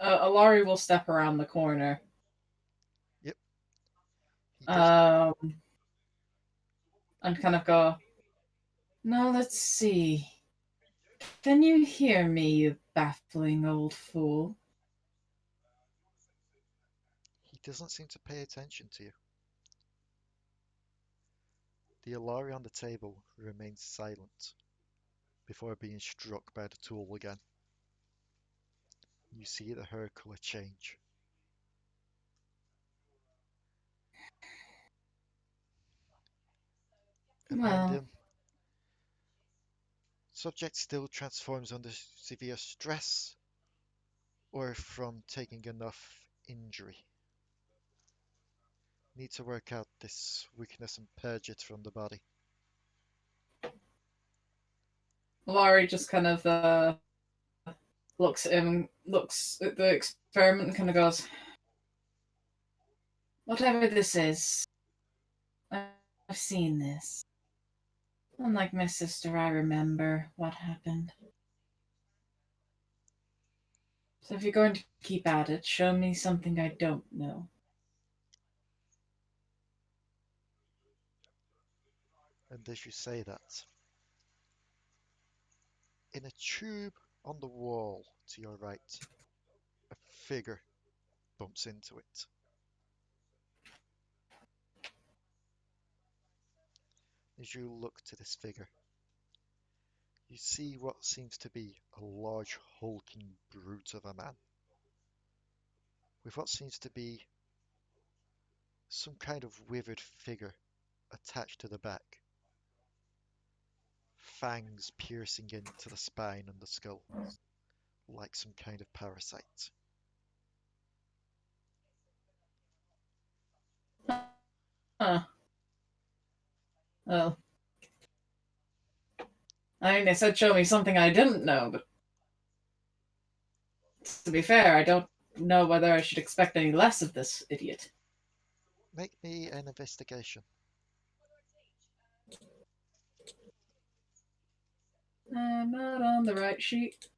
Alari will step around the corner. Yep, he does. And kind of go, now let's see. Can you hear me, you baffling old fool? He doesn't seem to pay attention to you. The Alari on the table remains silent before being struck by the tool again. You see the hair colour change. Behind Well, him, subject still transforms under severe stress or from taking enough injury. Need to work out this weakness and purge it from the body. Alari just kind of looks at him, looks at the experiment and kind of goes, whatever this is, I've seen this. Unlike my sister, I remember what happened. So if you're going to keep at it, show me something I don't know. And as you say that, in a tube on the wall to your right, a figure bumps into it. As you look to this figure, you see what seems to be a large hulking brute of a man, with what seems to be some kind of withered figure attached to the back, fangs piercing into the spine and the skull, like some kind of parasite. Huh. Well, I mean, they said show me something I didn't know, but to be fair, I don't know whether I should expect any less of this idiot. Make me an investigation. I'm not on the right sheet.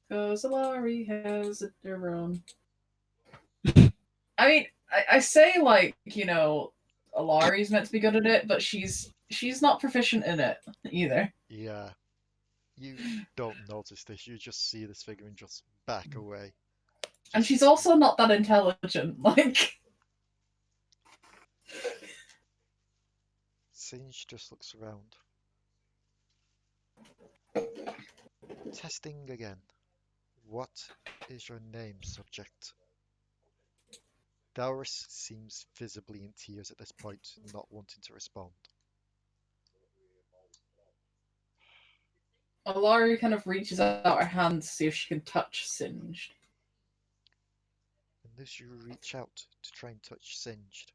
Because Alari has it their own. I mean, I say like, Alari's meant to be good at it, but she's not proficient in it either. Yeah, you don't notice this, you just see this figure and just back away. And Just she's also not that intelligent. Like, Singe just looks around. Testing again. What is your name, subject? Delris seems visibly in tears at this point, not wanting to respond. Alari kind of reaches out her hand to see if she can touch Singed. And as you reach out to try and touch Singed,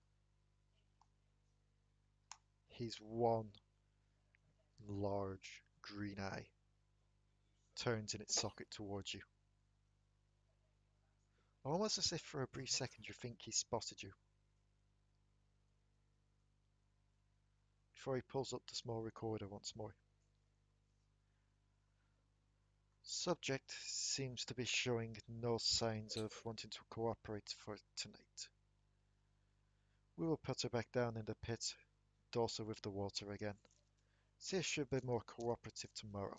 his one large green eye turns in its socket towards you. Almost as if for a brief second you think he spotted you. Before he pulls up the small recorder once more. Subject seems to be showing no signs of wanting to cooperate for tonight. We will put her back down in the pit, dose her with the water again. See if she'll be more cooperative tomorrow.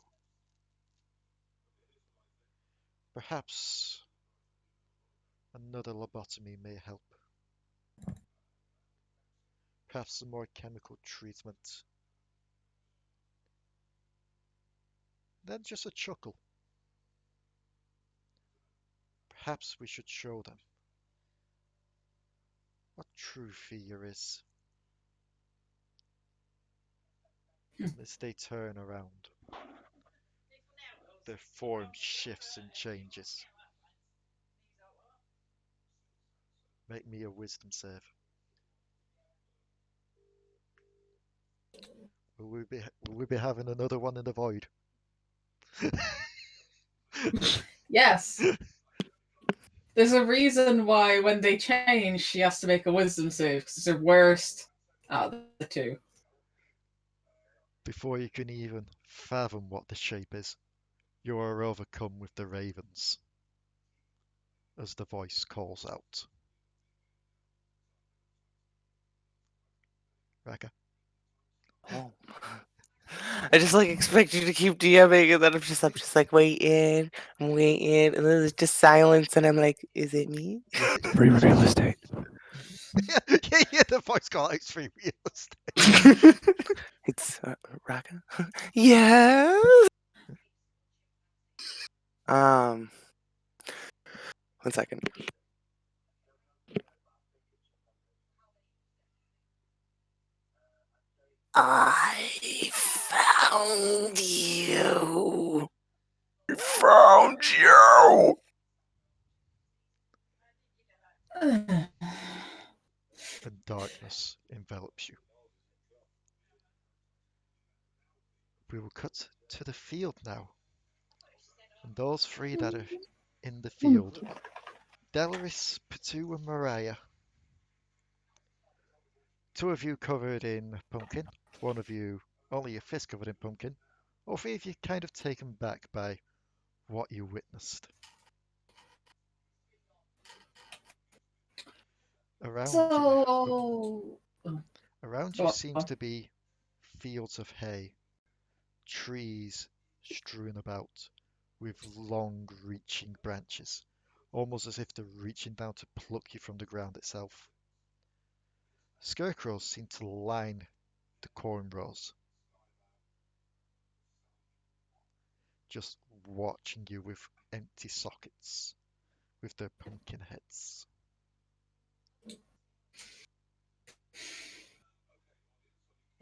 Perhaps another lobotomy may help. Perhaps some more chemical treatment. Then just a chuckle. Perhaps we should show them what true fear is. As they turn around, their form shifts and changes. Make me a wisdom save. Will we be having another one in the void? Yes. There's a reason why when they change, she has to make a wisdom save, because it's her worst out of the two. Before you can even fathom what the shape is, you are overcome with the ravens as the voice calls out. Raka. Oh. I just like expect you to keep DMing, and then I'm just like waiting, I'm waiting, and then there's just silence, and I'm like, is it me? Yes, it Free is. real estate. Yeah, the voice call out it's free real estate. It's Raka. Yes. Um, 1 second. I found you. I found you. And darkness envelops you. We will cut to the field now. And those three that are in the field, Delris, Potoo, and Mariah. Two of you covered in pumpkin, one of you only your fist covered in pumpkin, all three of you kind of taken back by what you witnessed. Around you, So, around you go seems on. to be fields of hay, trees strewn about with long reaching branches, almost as if they're reaching down to pluck you from the ground itself. Scarecrows seem to line the corn rows, just watching you with empty sockets with their pumpkin heads.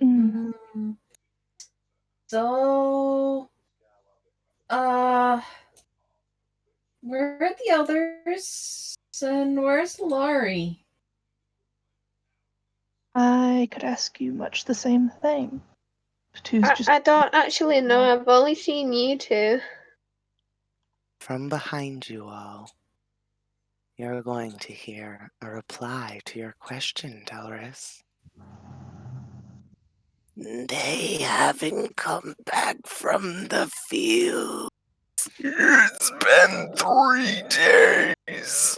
Mm. So, uh, where are the others? And where's Alari? I could ask you much the same thing. Potoo's just. I don't actually know. I've only seen you two. From behind you all, you're going to hear a reply to your question, Delris. They haven't come back from the field. It's been 3 days.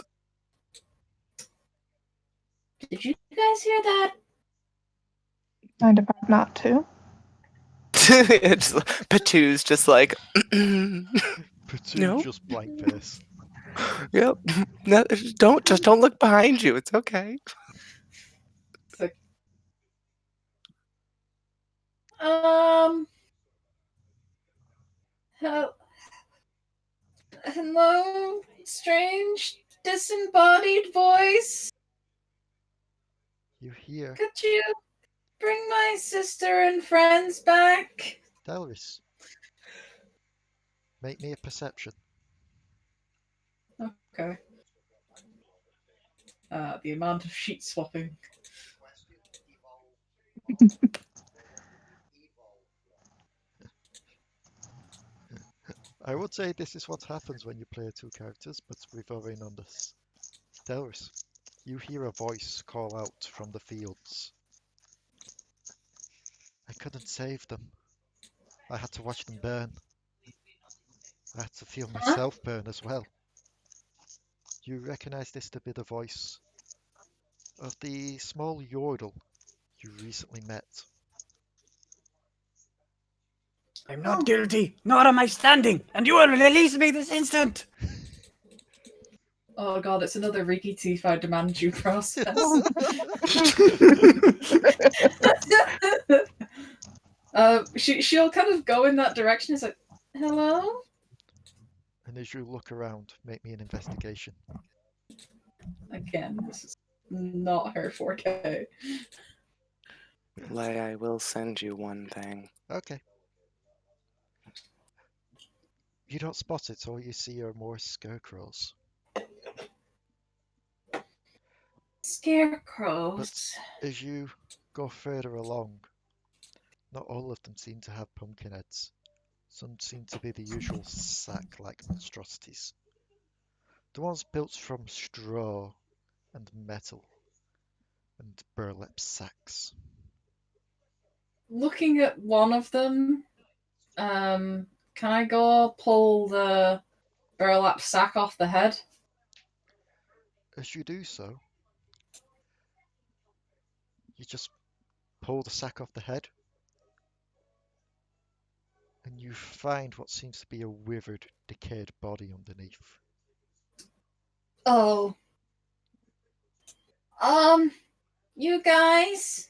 Did you guys hear that? Kind of hard not to. It's Patoo's just like, Potoo no, just blank face. yep, no, don't look behind you. It's okay. It's like, um, hello, strange disembodied voice. You hear Could you bring my sister and friends back? Delris. Make me a perception. Okay. The amount of sheet swapping. I would say this is what happens when you play two characters, but with Orin on this. Delris, you hear a voice call out from the fields. I couldn't save them. I had to watch them burn. I had to feel myself burn as well. You recognize this to be the voice of the small Yordle you recently met. I'm not guilty, nor am I standing, and you will release me this instant! Oh god, it's another Riki Teeth I demand due process. She'll kind of go in that direction. It's like, hello? And as you look around, make me an investigation. Again, this is not her forte. I will send you one thing. Okay. You don't spot it, all you see are more scarecrows. Scarecrows. As you go further along, Not all of them seem to have pumpkin heads. Some seem to be the usual sack-like monstrosities. The ones built from straw and metal and burlap sacks. Looking at one of them, can I go pull the burlap sack off the head? As you do so, you just pull the sack off the head, and you find what seems to be a withered, decayed body underneath. Oh. You guys,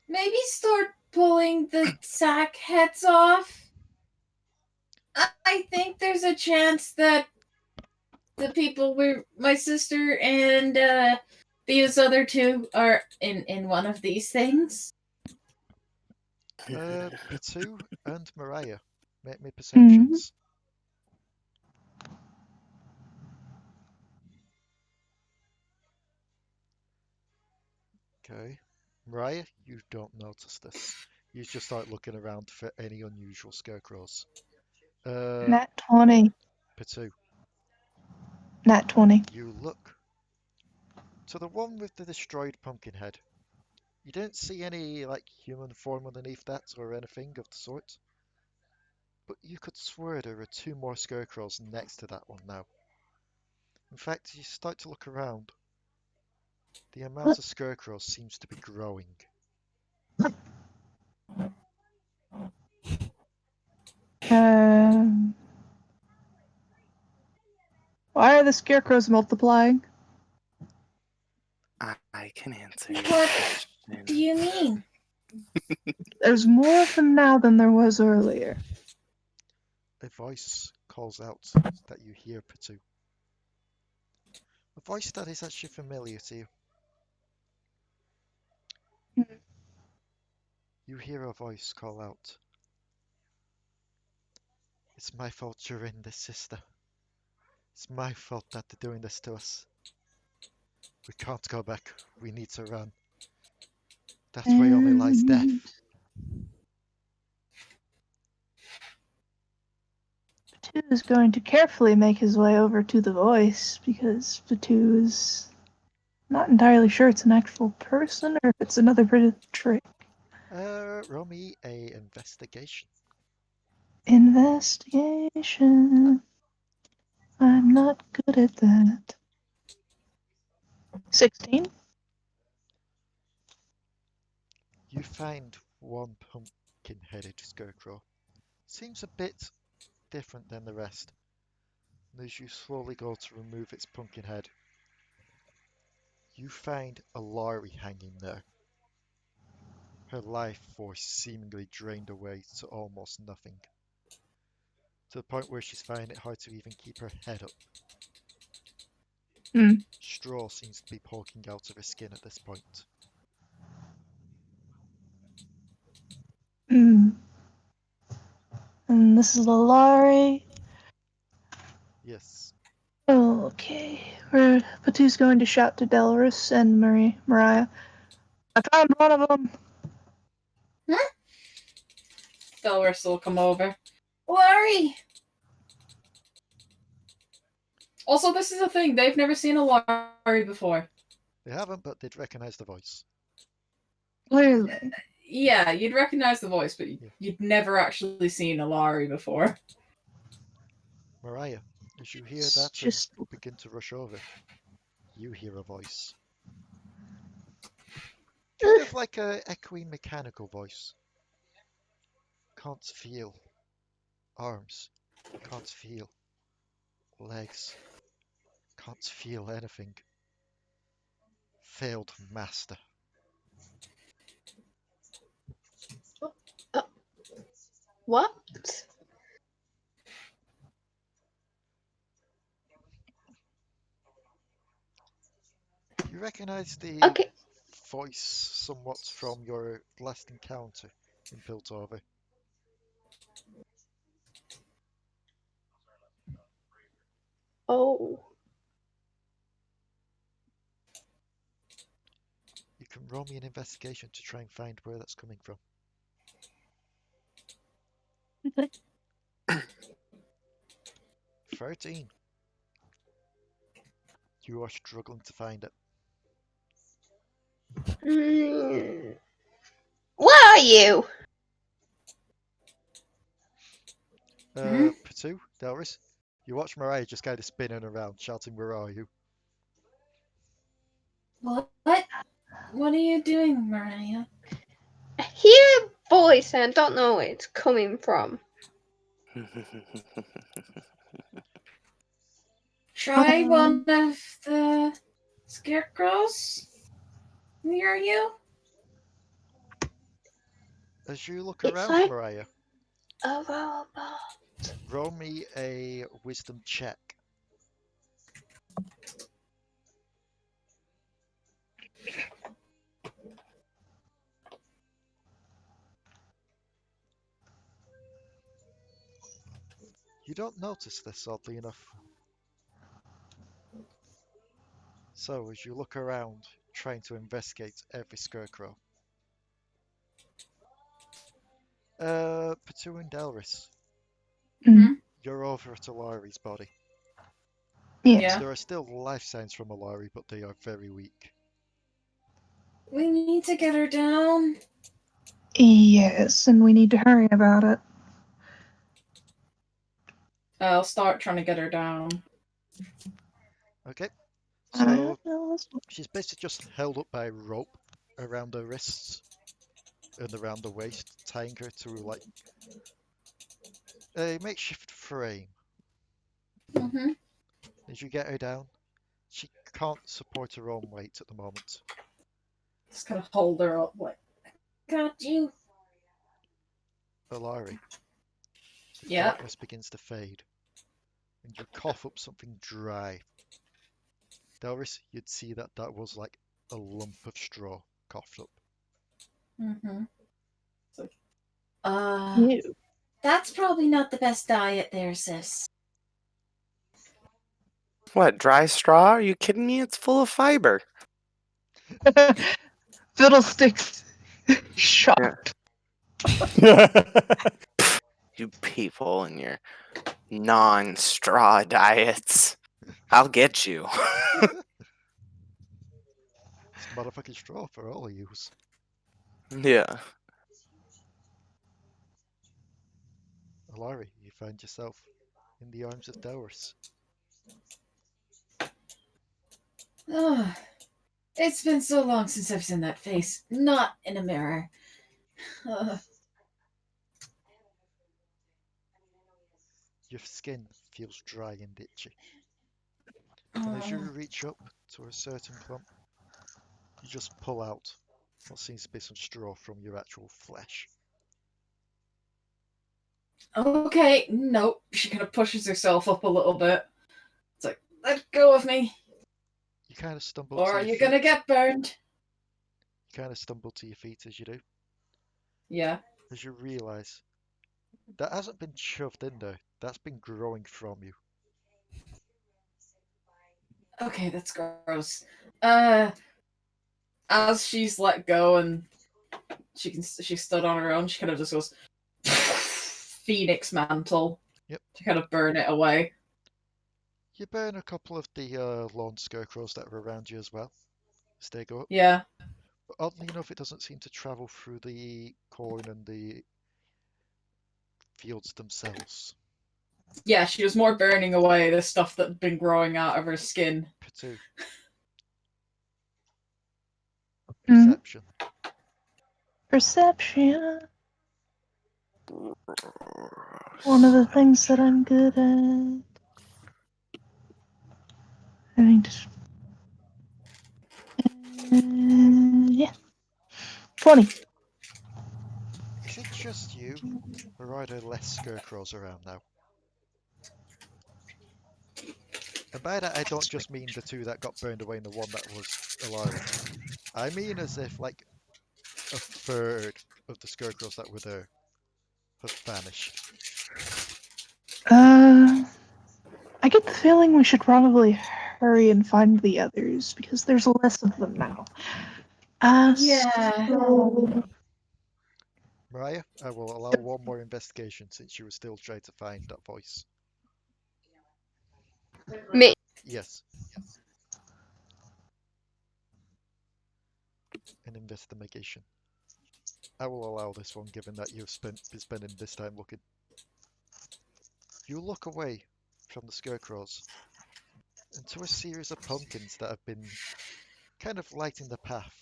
maybe start pulling the sack heads off. I think there's a chance that the people my sister and these other two are in one of these things. Potoo and Mariah, make me Mm-hmm. perceptions. Okay. Mariah, you don't notice this. You just start looking around for any unusual scarecrows. Nat 20. Potoo, Nat 20. you look to the one with the destroyed pumpkin head. You don't see any like human form underneath that or anything of the sort. But you could swear there are two more scarecrows next to that one now. In fact, you start to look around. The amount of scarecrows seems to be growing. Why are the scarecrows multiplying? I can answer your What question. do you mean? There's more of them now than there was earlier. A voice calls out that you hear, Potoo. A voice that is actually familiar to you. Hmm. You hear a voice call out. It's my fault you're in this, sister. It's my fault that they're doing this to us. We can't go back. We need to run. That way only lies death. And Potoo is going to carefully make his way over to the voice because Potoo is not entirely sure it's an actual person or if it's another bit of trick. Roll me a investigation. Investigation. I'm not good at that. 16. You find one pumpkin-headed scarecrow. Seems a bit different than the rest. And as you slowly go to remove its pumpkin head, you find Alari hanging there. Her life force seemingly drained away to almost nothing. To the point where she's finding it hard to even keep her head up. Hmm. Straw seems to be poking out of her skin at this point. Hmm. And this is Alari. Yes. Okay. Potoo's going to shout to Delris and Mariah. I found one of them. Delris will come over. Larry! Also, this is a thing. They've never seen a Larry before. They haven't, but they'd recognize the voice. Clearly. Yeah, you'd recognize the voice, but Yeah. you'd never actually seen a Larry before. Mariah, as you hear It's that just and begin to rush over, you hear a voice. Kind of like a echoey mechanical voice. Can't feel arms. Can't feel legs. Can't feel anything. Failed master. What? You recognize the Okay. voice somewhat from your last encounter in Piltover. Oh. You can roll me an investigation to try and find where that's coming from. Okay. 13. You are struggling to find it. Where are you? Potoo, Delris, you watch Mariah just kind of spinning around, shouting, "Where are you?" What? What are you doing, Mariah? I hear a voice and I don't know where it's coming from. Try one of the scarecrows near you. As you look It's around, like Mariah, a robot. roll me a wisdom check. You don't notice this, oddly enough. So, as you look around, trying to investigate every scarecrow. Potoo and Delris, Mm. you're over at Alari's body. Yes. Yeah. There are still life signs from Alari, but they are very weak. We need to get her down. Yes, and we need to hurry about it. I'll start trying to get her down. Okay, I so know. she's basically just held up by rope around her wrists and around the waist, tying her to like a makeshift frame. Mm-hmm. As you get her down, she can't support her own weight at the moment. Just kind of hold her up like, got you. Alari, the Yeah. darkness begins to fade, and you cough up something dry. Delris, you'd see that that was like a lump of straw coughed up. Mm-hmm. It's like, Ew. that's probably not the best diet there, sis. What, dry straw? Are you kidding me? It's full of fiber. Fiddlesticks. Shocked. You people and your non-straw diets. I'll get you. It's motherfucking straw for all of yous. Yeah. Alari, you find yourself in the arms of Delris. Oh, it's been so long since I've seen that face. Not in a mirror. Your skin feels dry and itchy. And as you reach up to a certain clump, you just pull out what seems to be some straw from your actual flesh. Okay, nope. She kind of pushes herself up a little bit. It's like, let go of me, You kind of stumble or to are your you feet. gonna get burned? You kind of stumble to your feet as you do, Yeah. as you realise that hasn't been shoved in there. That's been growing from you. Okay, that's gross. As she's let go and she stood on her own, she kind of just goes Phoenix mantle. Yep. To kind of burn it away. You burn a couple of the lawn scarecrows that are around you as well, as they go up. Yeah. But oddly enough, it doesn't seem to travel through the corn and the fields themselves. Yeah, she was more burning away the stuff that had been growing out of her skin. Potoo. Mhm. Perception. Perception. One of the things that I'm good at. I need to. Yeah. 20. Is it just you, or are there less scarecrows around now? And by that, I don't just mean the two that got burned away and the one that was Alari. I mean as if, like, a third of the scarecrows that were there have vanished. I get the feeling we should probably hurry and find the others because there's less of them now. Yeah. So Mariah, I will allow one more investigation since you were still trying to find that voice. Me. Yes. An investigation. I will allow this one given that you've been spending this time looking. You look away from the scarecrows into a series of pumpkins that have been kind of lighting the path.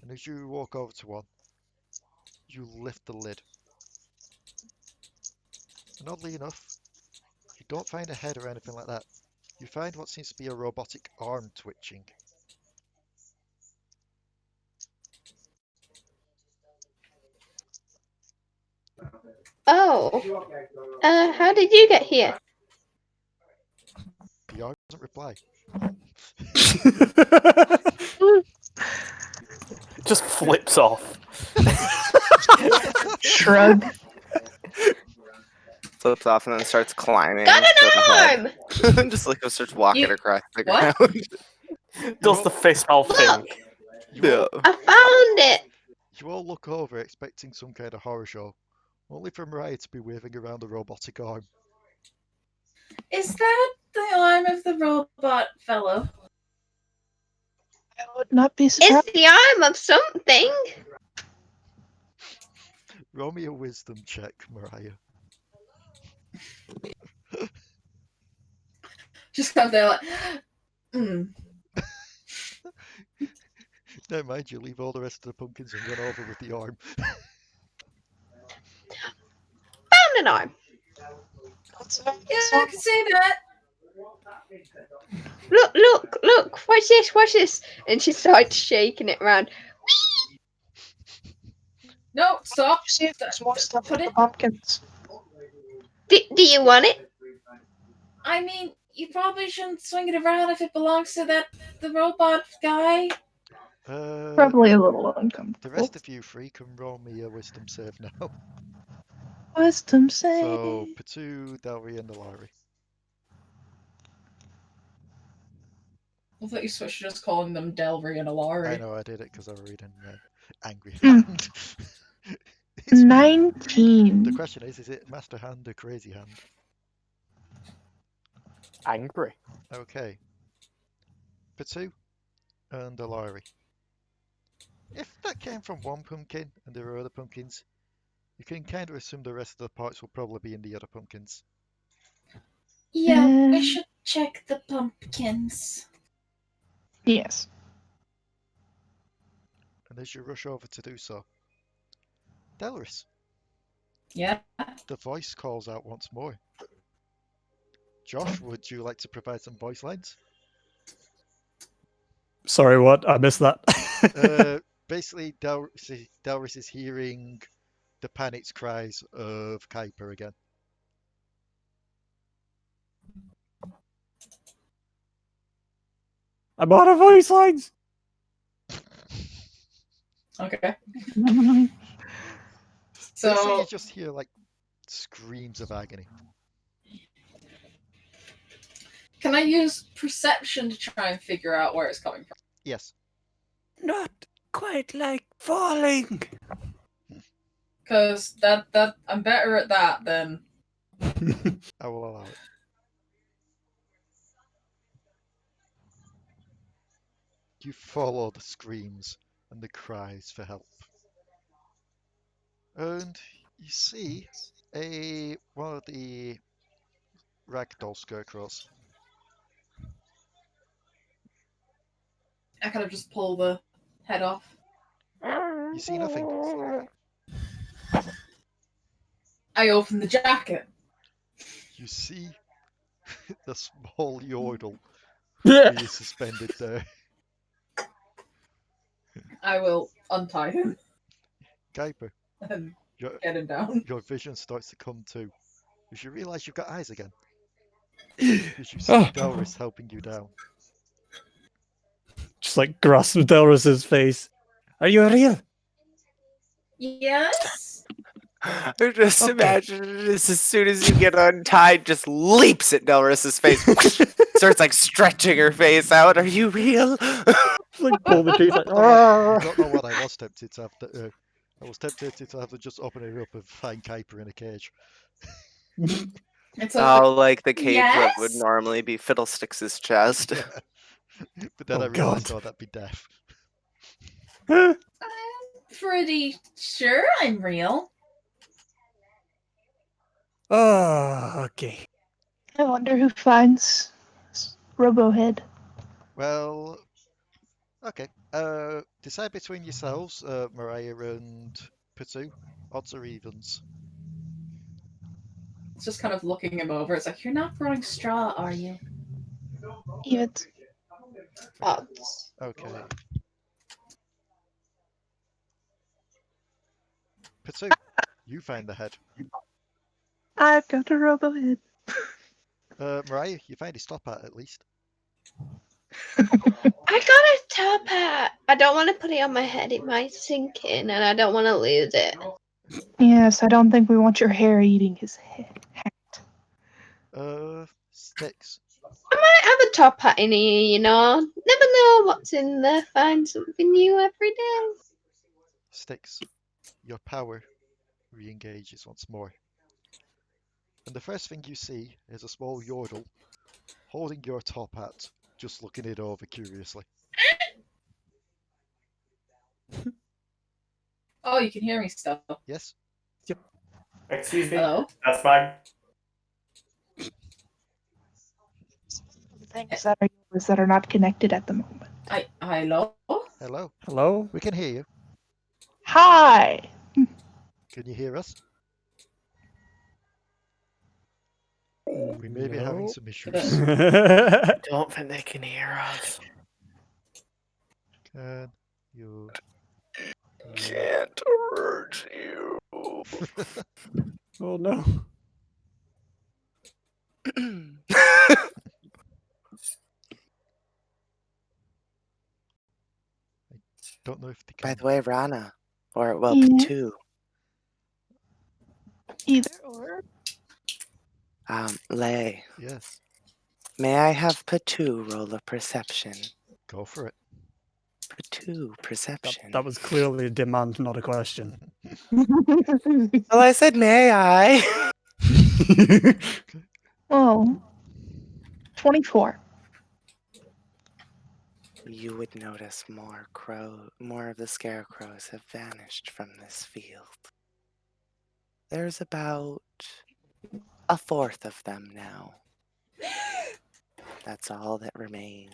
And as you walk over to one, you lift the lid. And oddly enough, you don't find a head or anything like that. You find what seems to be a robotic arm twitching. Oh. How did you get here? The arm doesn't reply. Just flips off. shrug. Flips off and then starts climbing. Got to the an head. arm! Just like starts walking You- across the what? ground. Does the fist mouth thing. Look! You all, I found it! you all look over expecting some kind of horror show, only for Mariah to be waving around the robotic arm. Is that the arm of the robot fellow? I would not be It's surprised. the arm of something! Roll me a wisdom check, Mariah. Just come there like, hmm. Never mind, you leave all the rest of the pumpkins and run over with the arm. Found an arm! Yeah, I can see that. Look! Watch this! And she starts shaking it around. No, stop. See if there's more stuff Put in the it- pumpkins. Do you want it? I mean, you probably shouldn't swing it around if it belongs to the robot guy. Probably a little The uncomfortable. rest of you three can roll me a wisdom save now. Wisdom save. So, Potoo, Delris, and Alari. I thought you switched to just calling them Delri and Alari. I know I did it because I was reading Angry Hmm. Hand. It's- 19. The question is it Master Hand or Crazy Hand? Angry. Okay. Potoo and Alari. If that came from one pumpkin and there are other pumpkins, you can kind of assume the rest of the parts will probably be in the other pumpkins. Yeah, we Um, should check the pumpkins. Yes. And as you rush over to do so, Delris, Yeah. the voice calls out once more. Josh, would you like to provide some voice lines? Sorry, what? I missed that. Basically, Delris is hearing the panicked cries of Kuiper again. I'm out of voice lines. Okay. Basically, So you just hear like screams of agony. can I use perception to try and figure out where it's coming from? Yes. Not quite like falling. Because that I'm better at that than I will allow it. You follow the screams and the cries for help. And you see one of the ragdoll scarecrows. I kind of just pull the head off. You see nothing. I open the jacket. You see the small Yordle being suspended there. I will untie him Kuiper, and your, get him down. your vision starts to come to. As you realise you've got eyes again. As you see Oh. Delris helping you down. Just like grasp Delris's face. Are you real? Yes. I just Okay. imagine this as soon as you get untied, just leaps at Delris's face, starts like stretching her face out. Are you real? Like pull the teeth like. I don't know what I was tempted to have. I was tempted to have to just open it up and find Kuiper in a cage. It's like, Oh, like the cage that would yes? normally be Fiddlesticks' chest. But then Oh, I realised, God. oh, that'd be death. I'm pretty sure I'm real. Oh, okay. I wonder who finds Robohead. Well, okay. Decide between yourselves, Mariah and Potoo. Odds or evens? It's just kind of looking him over. It's like, you're not throwing straw, are you? Even Odds. Okay. Potoo, you find the head. I've got a Robohead. Mariah, you find his top hat at least. I got a top hat. I don't want to put it on my head. It might sink in, and I don't want to lose it. Yes, I don't think we want your hair eating his head. Sticks. I might have a top hat in here, you know. Never know what's in there. Find something new every day. Sticks. Your power re-engages once more. And the first thing you see is a small Yordle holding your top hat, just looking it over curiously. Oh, you can hear me still. Yes? Excuse me. Hello? That's fine. Things that are yours that are not connected at the moment. Hello? Hello? Hello? We can hear you. Hi! Can you hear us? We may be having No. some issues. I don't think they can hear us. Can you... Can't hurt you. Oh no. Don't know if they By can... the way, Ranna, or well, Yeah. Potoo, Either or. Lay, Yes, may I have Potoo roll a perception? go for it. Potoo, perception. That was clearly a demand, not a question. Well, I said, may I? Oh. 24. You would notice more of the scarecrows have vanished from this field. There's about a fourth of them now. That's all that remains.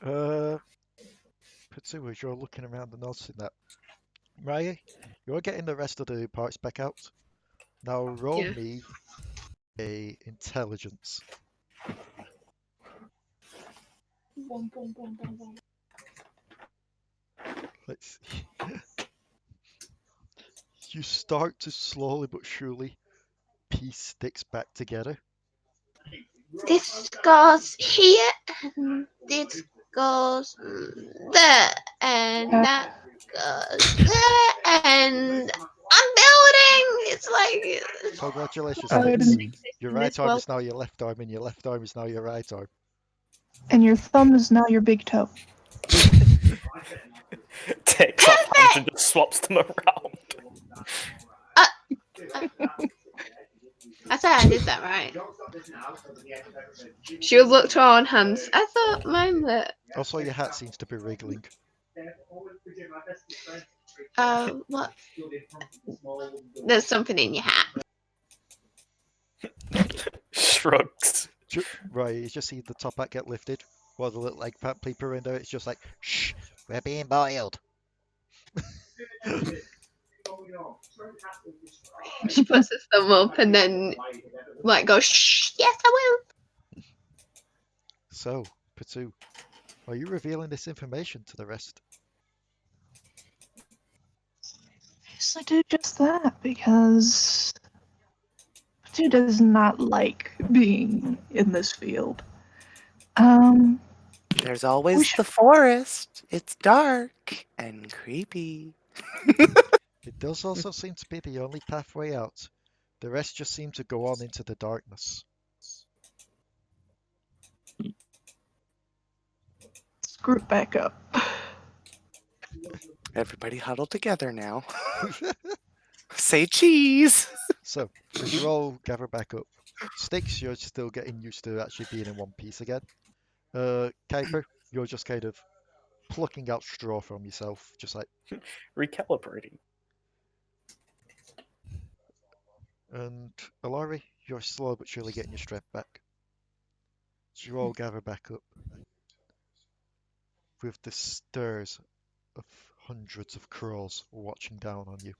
Potoo, as you're looking around and noticing that, Mariah, you're getting the rest of the parts back out. Now roll Yeah. me a intelligence. Let's see. You start to slowly but surely piece sticks back together. This goes here, and this goes there, and that goes there, and I'm building. It's like Congratulations, Oh, Sticks. and- Your in right this arm world. is now your left arm, and your left arm is now your right arm. And your thumb is now your big toe. Takes off hands and just swaps them around. I said I did that right. She'll look to her own hands. I thought mine were. Also, your hat seems to be wriggling. What? There's something in your hat. Shrugs. Right, you just see the top hat get lifted while the little like people are in there. It's just like, shh, we're being boiled. She puts her thumb up and then like goes, shh, yes, I will. So, Potoo, are you revealing this information to the rest? Yes, I do just that because Potoo does not like being in this field. There's always the forest. It's dark and creepy. It does also seem to be the only pathway out. The rest just seem to go on into the darkness. Let's group back up. Everybody huddle together now. Say cheese! So, as you all gather back up, Sticks, you're still getting used to actually being in one piece again. Kuiper, you're just kind of plucking out straw from yourself, just like, Recalibrating. and Alari, you're slow but surely getting your strength back. So you all gather back up with the stirs of hundreds of crows watching down on you.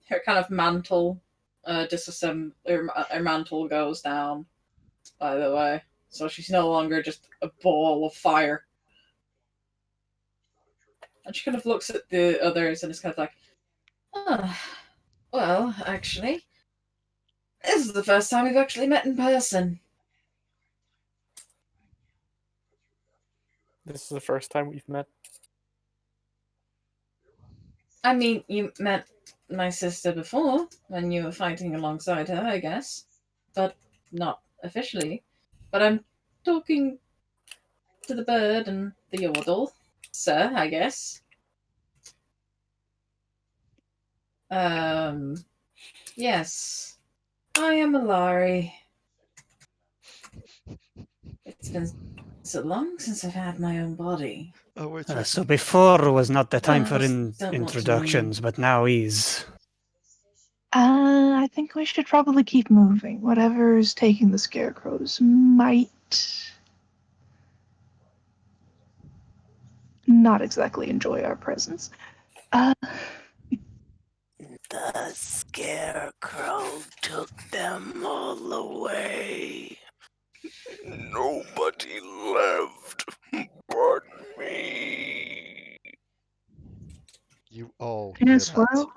Her kind of mantle, her mantle goes down, by the way. So she's no longer just a ball of fire. And she kind of looks at the others and is kind of like, well, actually, this is the first time we've actually met in person. This is the first time we've met. I mean, you met my sister before, when you were fighting alongside her, I guess. But not officially. But I'm talking to the bird and the Yordle, sir, I guess. Yes. I am Alari. It's been so long since I've had my own body. Oh, wait, So before was not the time for Don't want to introductions, but now is. I think we should probably keep moving. Whatever's taking the scarecrows might not exactly enjoy our presence. The scarecrow took them all away. Nobody left but me. You all hear Yes, that. well,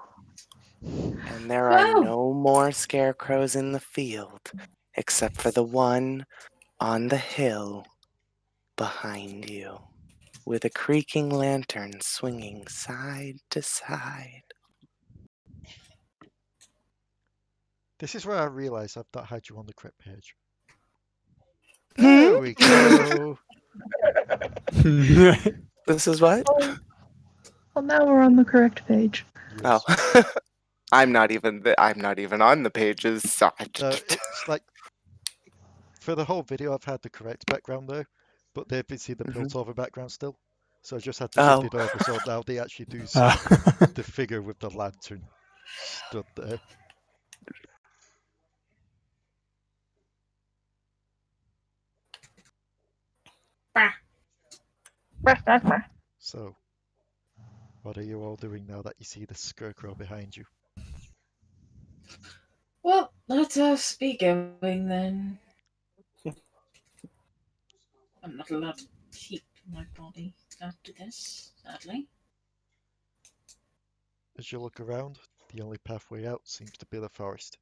And there are Wow. no more scarecrows in the field, except for the one on the hill behind you, with a creaking lantern swinging side to side. This is where I realise I've not had you on the correct page. There we go. This is what? well, now we're on the correct page. Yes. Oh, I'm not even on the pages. So It's like for the whole video I've had the correct background there, but they've been seeing the Piltover background still. So I just had to shift it over so now they actually do see the figure with the lantern stood there. So, what are you all doing now that you see the scarecrow behind you? Well, let us be going then. I'm not allowed to keep my body after this, sadly. As you look around, the only pathway out seems to be the forest.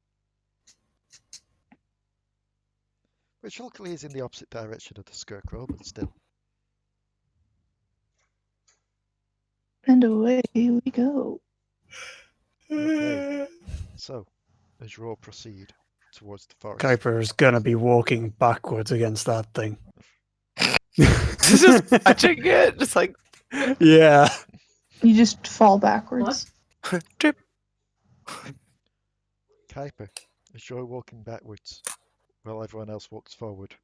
Which luckily is in the opposite direction of the scarecrow, but still. And away we go. Okay. So, as you all proceed towards the forest. Kuiper's gonna be walking backwards against that thing. just touching it, just like Yeah. You just fall backwards. trip. Kuiper, as you're walking backwards, while everyone else walks forward,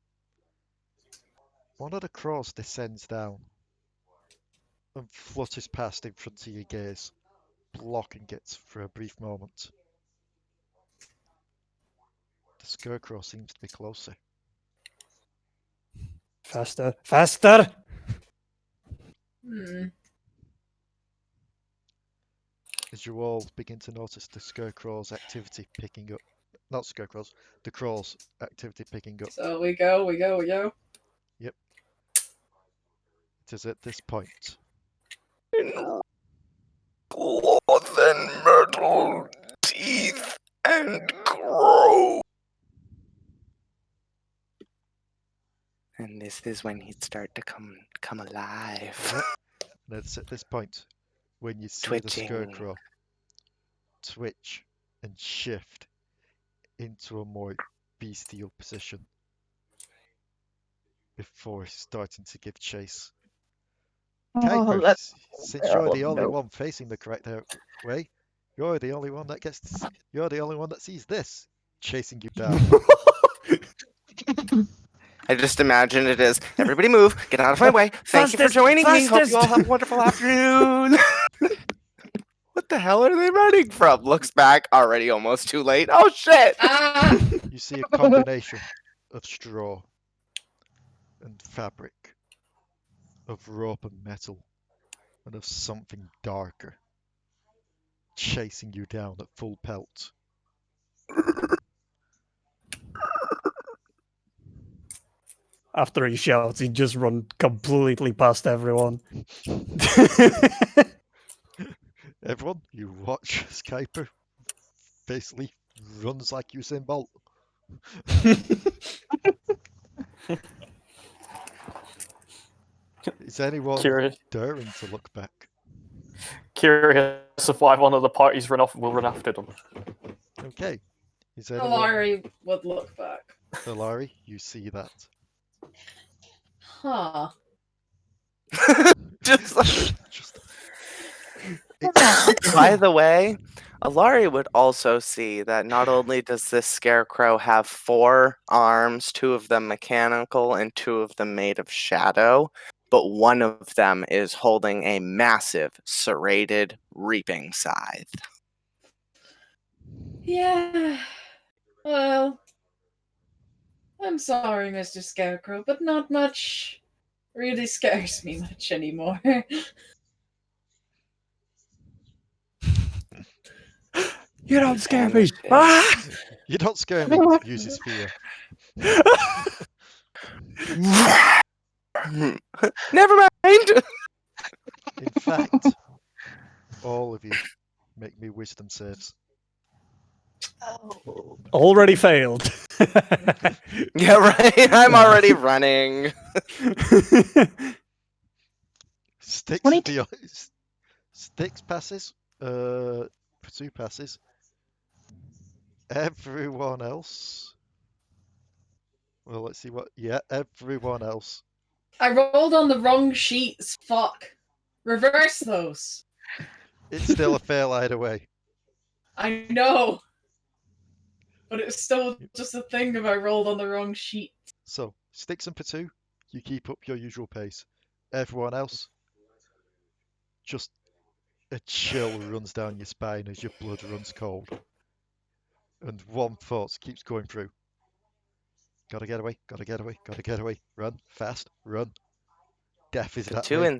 one of the crows descends down and flutters past in front of your gaze, blocking it for a brief moment. The scarecrow seems to be closer. Faster. Faster! As you all begin to notice the scarecrow's activity picking up. Not scarecrows, the crow's activity picking up. So we go. Yep. It is at this point. In blood and metal, teeth and crow. And this is when he'd start to come alive. Yep. And it's at this point when you see Twitching. the scarecrow twitch and shift into a more bestial position before starting to give chase. Oh, Kuiper, that's since you're the terrible. only Nope. one facing the correct way, you're the only one that sees this chasing you down. I just imagine it as everybody move, get out of my way. Thank you for Fastest, joining me. Hope fastest. you all have a wonderful afternoon. What the hell are they running from? Looks back, already almost too late. Oh shit! Ah! You see a combination of straw and fabric, of rope and metal, and of something darker chasing you down at full pelt. After he shouts, he just run completely past everyone. Everyone, you watch as Kuiper basically runs like Usain Bolt. Is anyone Curious, daring to look back? curious if one of the parties run off, will run after them. Okay. Is anyone... Alari would look back. Alari, you see that. Huh. Just like- Just... By the way, Alari would also see that not only does this scarecrow have 4 arms, 2 of them mechanical and 2 of them made of shadow, but one of them is holding a massive serrated reaping scythe. Yeah. Well, I'm sorry, Mr. Scarecrow, but not much really scares me much anymore. You don't scare me. Vanishes. Ah! You don't scare me. Uses fear. Never mind. In fact, all of you make me wisdom saves. Oh. Already failed. Yeah, right. I'm already running. Sticks 22. Sticks passes. Potoo passes. Everyone else. Well, let's see what. Yeah, everyone else. I rolled on the wrong sheets. Fuck. Reverse those. It's still a fail either way. I know. But it's still just a thing if I rolled on the wrong sheet. So, Sticks and Potoo, you keep up your usual pace. Everyone else, just a chill runs down your spine as your blood runs cold. And one thought keeps going through. Gotta get away, gotta get away, gotta get away. Run, fast, run. Death is that way.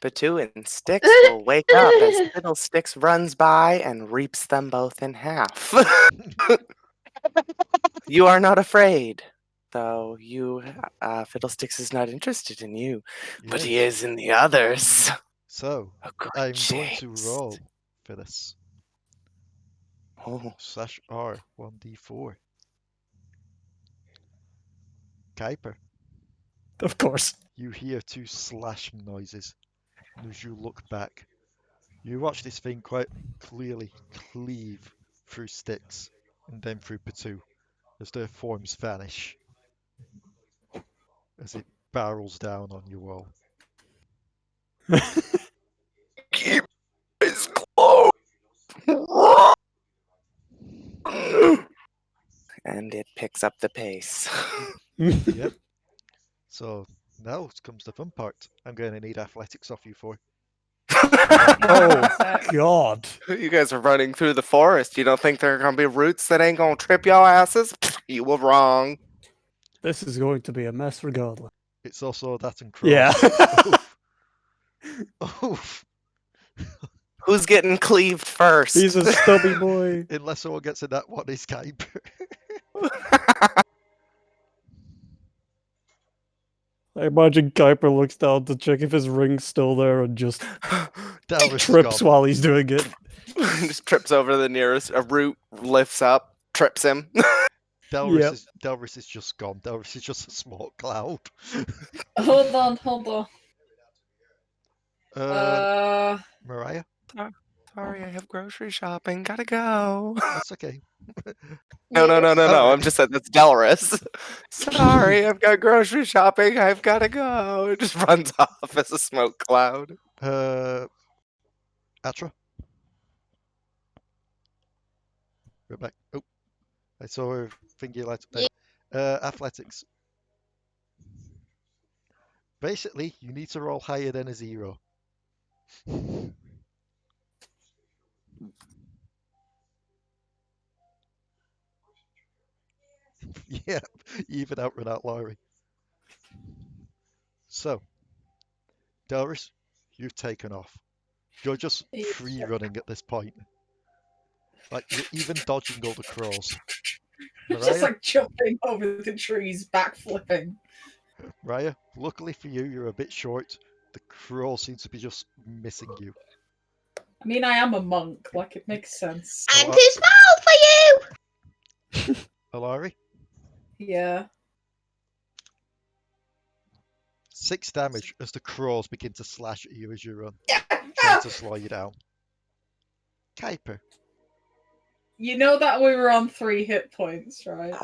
Potoo and Sticks will wake up as Fiddlesticks runs by and reaps them both in half. You are not afraid, though Fiddlesticks is not interested in you, but he Yes. is in the others. So, A good I'm going to chase. roll for this. Oh, /R 1d4. Kuiper, Of course. you hear 2 slashing noises. And as you look back, you watch this thing quite clearly cleave through Sticks and then through Potoo as their forms vanish as it barrels down on you all. keep his clothes. And it picks up the pace. Yep. So now comes the fun part. I'm going to need athletics off you 4. Oh, God. You guys are running through the forest. You don't think there are going to be roots that ain't going to trip y'all asses? You were wrong. This is going to be a mess regardless. It's also that and cross. Yeah. Oof. Oof. Who's getting cleaved first? He's a stubby boy. Unless someone gets in that one, is Kuiper. I imagine Kuiper looks down to check if his ring's still there and just Delris is trips gone. while he's doing it. Just trips over the nearest. A root lifts up, trips him. Delris is just gone. Delris is just a smoke cloud. Hold on. Mariah, Sorry, I have grocery shopping. Gotta go. that's okay. No. Alright. I'm just saying that's Delris. Sorry, I've got grocery shopping. I've gotta go. It just runs off as a smoke cloud. Atra. Go back. Oh, I saw her finger light up there. Athletics. Basically, you need to roll higher than a 0. Yeah, even outrun Alari. So, Delris, you've taken off. You're just free running at this point. Like, you're even dodging all the crows. Just Mariah, like jumping over the trees, backflipping. Mariah, luckily for you, you're a bit short. The crow seems to be just missing you. I mean, I am a monk, like it makes sense. I'm too small for you! Alari, Yeah. 6 damage as the crows begin to slash at you as you run, trying to slow you down. Kuiper, You know that we were on 3 hit points, right?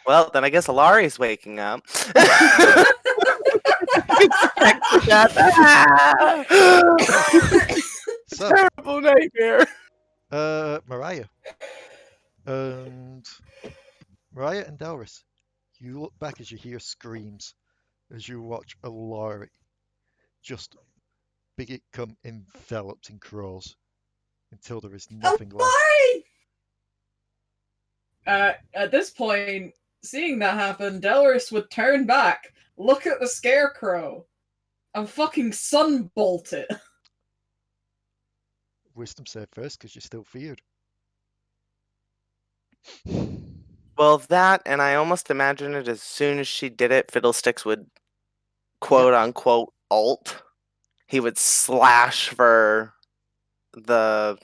Well, then I guess Alari's waking up. So, Terrible nightmare. Mariah and Delris, you look back as you hear screams as you watch Alari just become enveloped in crows until there is nothing left. At this point, seeing that happen, Delris would turn back, look at the scarecrow, and fucking sunbolt it. Wisdom save first, because you're still feared. Well, that, and I almost imagine it as soon as she did it, Fiddlesticks would quote unquote ult. He would slash for the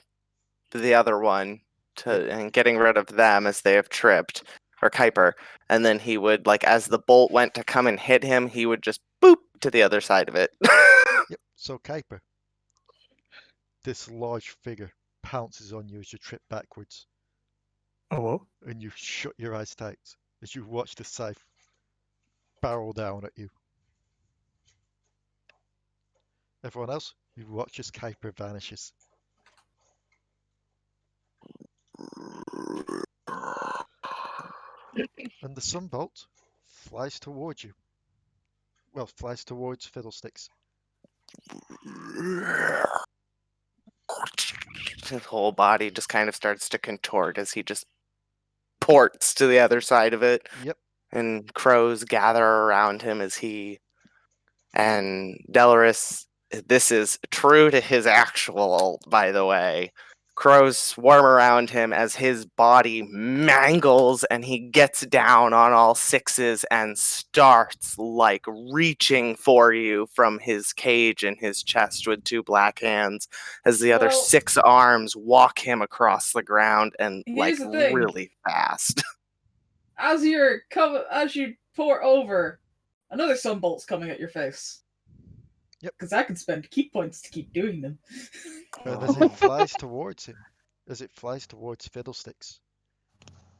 other one and getting rid of them as they have tripped, or Kuiper, and then he would, like, as the bolt went to come and hit him, he would just boop to the other side of it. Yep. So Kuiper, this large figure pounces on you as you trip backwards, Oh, and you shut your eyes tight as you watch the scythe barrel down at you. Everyone else, you watch as Kuiper vanishes. And the sunbolt flies towards you. Well, flies towards Fiddlesticks. His whole body just kind of starts to contort as he just ports to the other side of it. Yep. And crows gather around him as he... And Delris, this is true to his actual ult, by the way. Crows swarm around him as his body mangles and he gets down on all 6s and starts, like, reaching for you from his cage in his chest with 2 black hands as the other 6 arms walk him across the ground and, like, Here's the thing. really fast. As you pour over, another sunbolt's coming at your face. Yep. Because I can spend key points to keep doing them. And as it flies towards him, as it flies towards Fiddlesticks,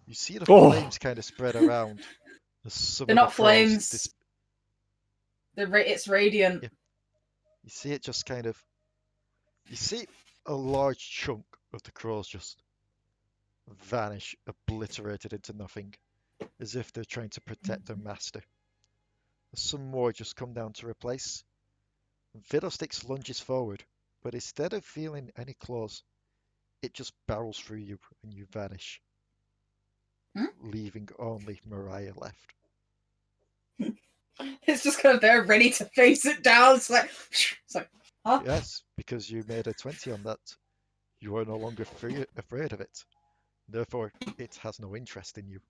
you see the flames kind of spread around. They're not flames. It's radiant. Yeah. You see it just kind of... You see a large chunk of the crows just vanish, obliterated into nothing, as if they're trying to protect their master. Some more just come down to replace. And Fiddlesticks lunges forward, but instead of feeling any claws, it just barrels through you and you vanish, leaving only Mariah left. It's just kind of there, ready to face it down. It's like, huh? Yes, because you made a 20 on that. You are no longer afraid of it. Therefore, it has no interest in you.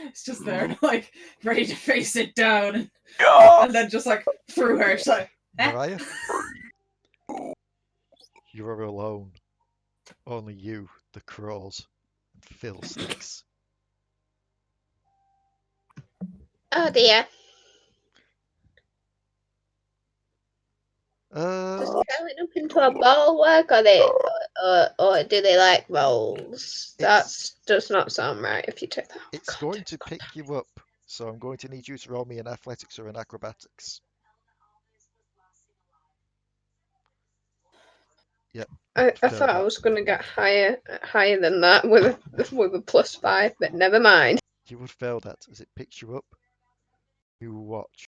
It's just there, like, ready to face it down. And then just, like, through her. It's like, Mariah, You are alone. Only you, the crows, and Fiddlesticks. Oh dear. Does Uh, curling up into a ball work, or they, or do they like rolls? That it's does not sound right. If you take that, oh it's God, going it's to not pick you up, so I'm going to need you to roll me an athletics or an acrobatics. Yep, I failed thought I that. was going to get higher than that with a +5, but never mind. You would fail that as it picks you up. You watch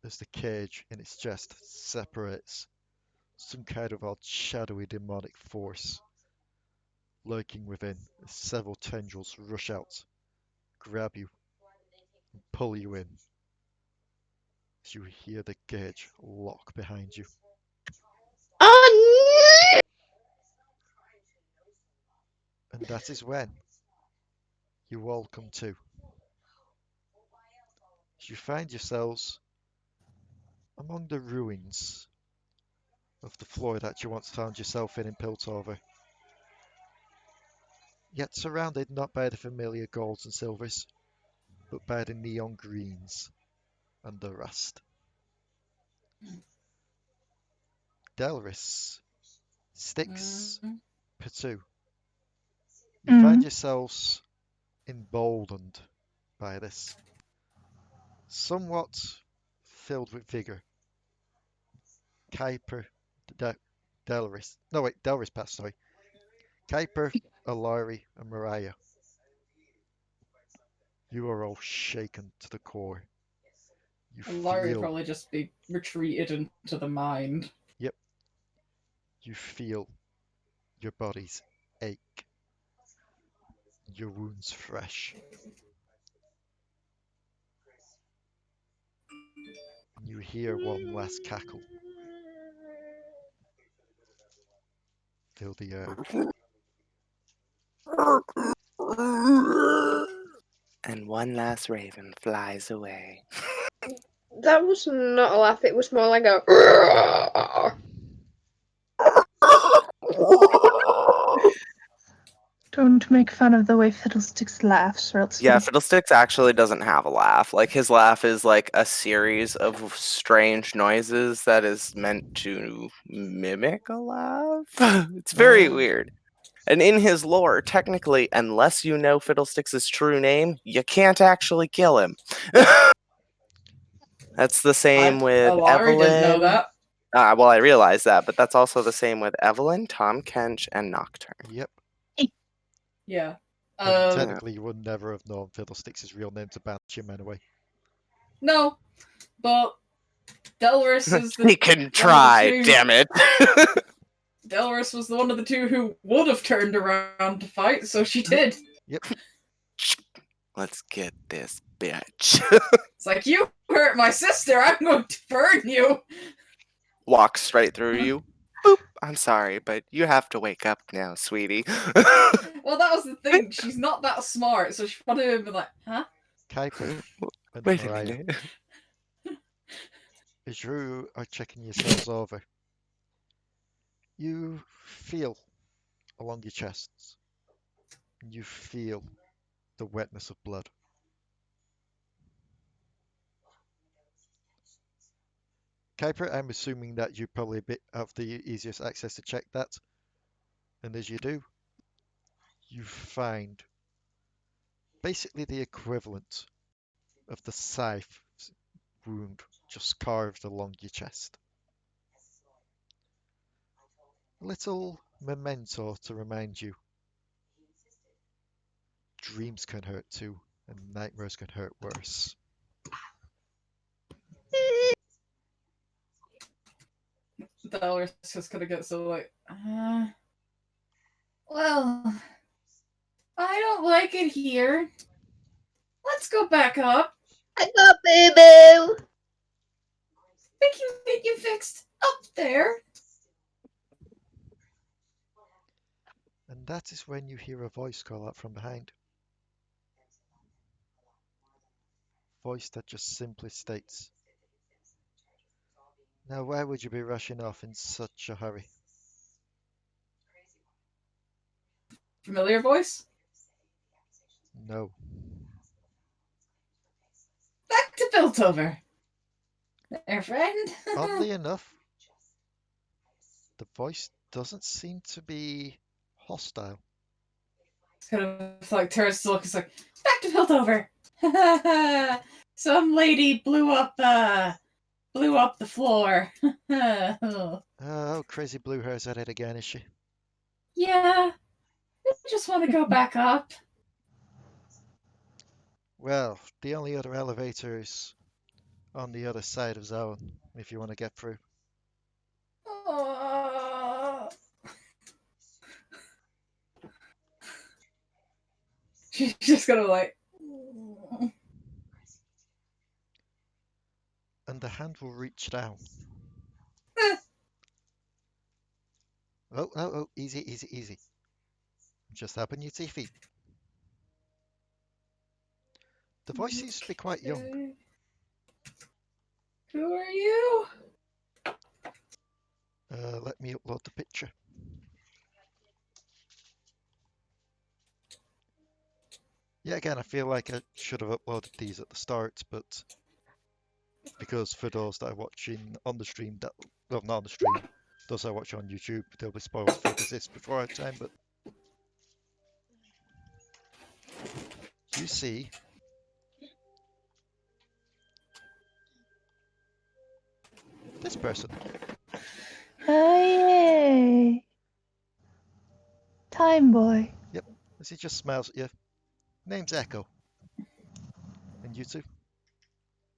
as the cage in its chest separates. Some kind of odd shadowy demonic force lurking within as several tendrils rush out, grab you, and pull you in as you hear the cage lock behind you. Oh And that is when you all come to. As you find yourselves among the ruins of the floor that you once found yourself in Piltover, yet surrounded not by the familiar golds and silvers, but by the neon greens and the rust. Delris, Styx, Mm. Potoo, you find Mm. yourselves emboldened by this, somewhat filled with vigor. Kuiper, Delris, no wait, Delris passed, sorry. Kuiper, Alari, and Mariah, you are all shaken to the core. You Larry would feel, probably just be retreated into the mind. yep, you feel your bodies ache, your wounds fresh. And you hear one last cackle fill the air. And one last raven flies away. That was not a laugh. It was more like a. Don't make fun of the way Fiddlesticks laughs, or else Yeah, he'll Fiddlesticks actually doesn't have a laugh. Like, his laugh is like a series of strange noises that is meant to mimic a laugh. It's very weird. And in his lore, technically, unless you know Fiddlesticks' true name, you can't actually kill him. That's the same with Alari didn't know Evelyn. that. Well, I realize that, but that's also the same with Evelyn, Tom Kench, and Nocturne. Yep. Yeah. And technically, you would never have known Fiddlesticks' real name to banish him anyway. No, but Delris is the He can one of the try, two. damn it. Delris was the one of the two who would have turned around to fight, so she did. Yep. Let's get this bitch. It's like, you hurt my sister, I'm going to burn you. Walk straight through you. Boop. I'm sorry, but you have to wake up now, sweetie. Well, that was the thing. She's not that smart, so she probably would have been like, huh? Kuiper and Wait a Mariah, minute. as you are checking yourselves over, you feel along your chests. You feel the wetness of blood. Kuiper, I'm assuming that you probably have the easiest access to check that. And as you do, you find basically the equivalent of the scythe wound just carved along your chest. A little memento to remind you. Dreams can hurt too, and nightmares can hurt worse. Delris just gonna get so like, well, I don't like it here. Let's go back up. I got boo boo. We can get you fixed up there. And that is when you hear a voice call out from behind. Voice that just simply states, "Now where would you be rushing off in such a hurry?" familiar voice? No. Back to Piltover. There, friend. Oddly enough, the voice doesn't seem to be hostile. It's kind of like turns to look. It's like, back to Piltover. Some lady blew up the floor. Oh, crazy blue hair's at it again, is she? Yeah, I just want to go back up. Well, the only other elevator is on the other side of zone, if you want to get through. She's just gonna like. And the hand will reach down. Oh, easy, easy, easy. Just open your 2 feet. The voice seems to be quite young. Who are you? Let me upload the picture. Yeah, again, I feel like I should have uploaded these at the start, but because for those that are watching on the stream, well, not on the stream, those that watch on YouTube, there'll be spoilers for this before our time, but you see this person. Yay! Time boy. Yep, as he just smiles at you. Name's Echo. And you two?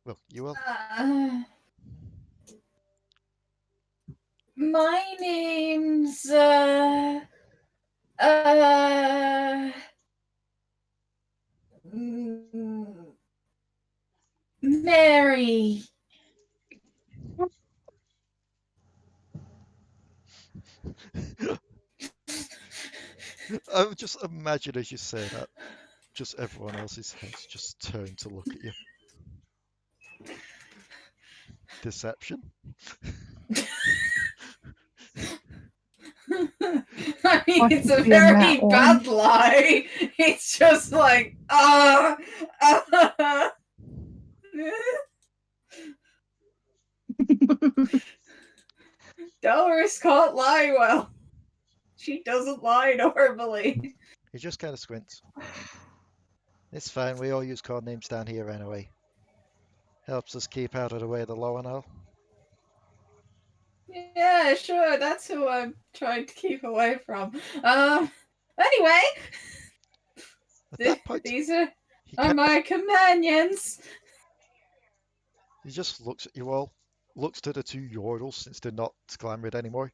Well, you will. My name's Mary. I just imagine as you say that, just everyone else's heads just turn to look at you. Deception? I mean, Watch it's it a be in that very one. bad lie. It's just like, Delris can't lie well. She doesn't lie normally. He just kind of squints. It's fine, we all use code names down here anyway. Helps us keep out of the way of the law and all. Yeah, sure, that's who I'm trying to keep away from. Anyway, At that point, these are he my companions. just looks at you all, looks to the 2 Yordles since they're not glamored anymore.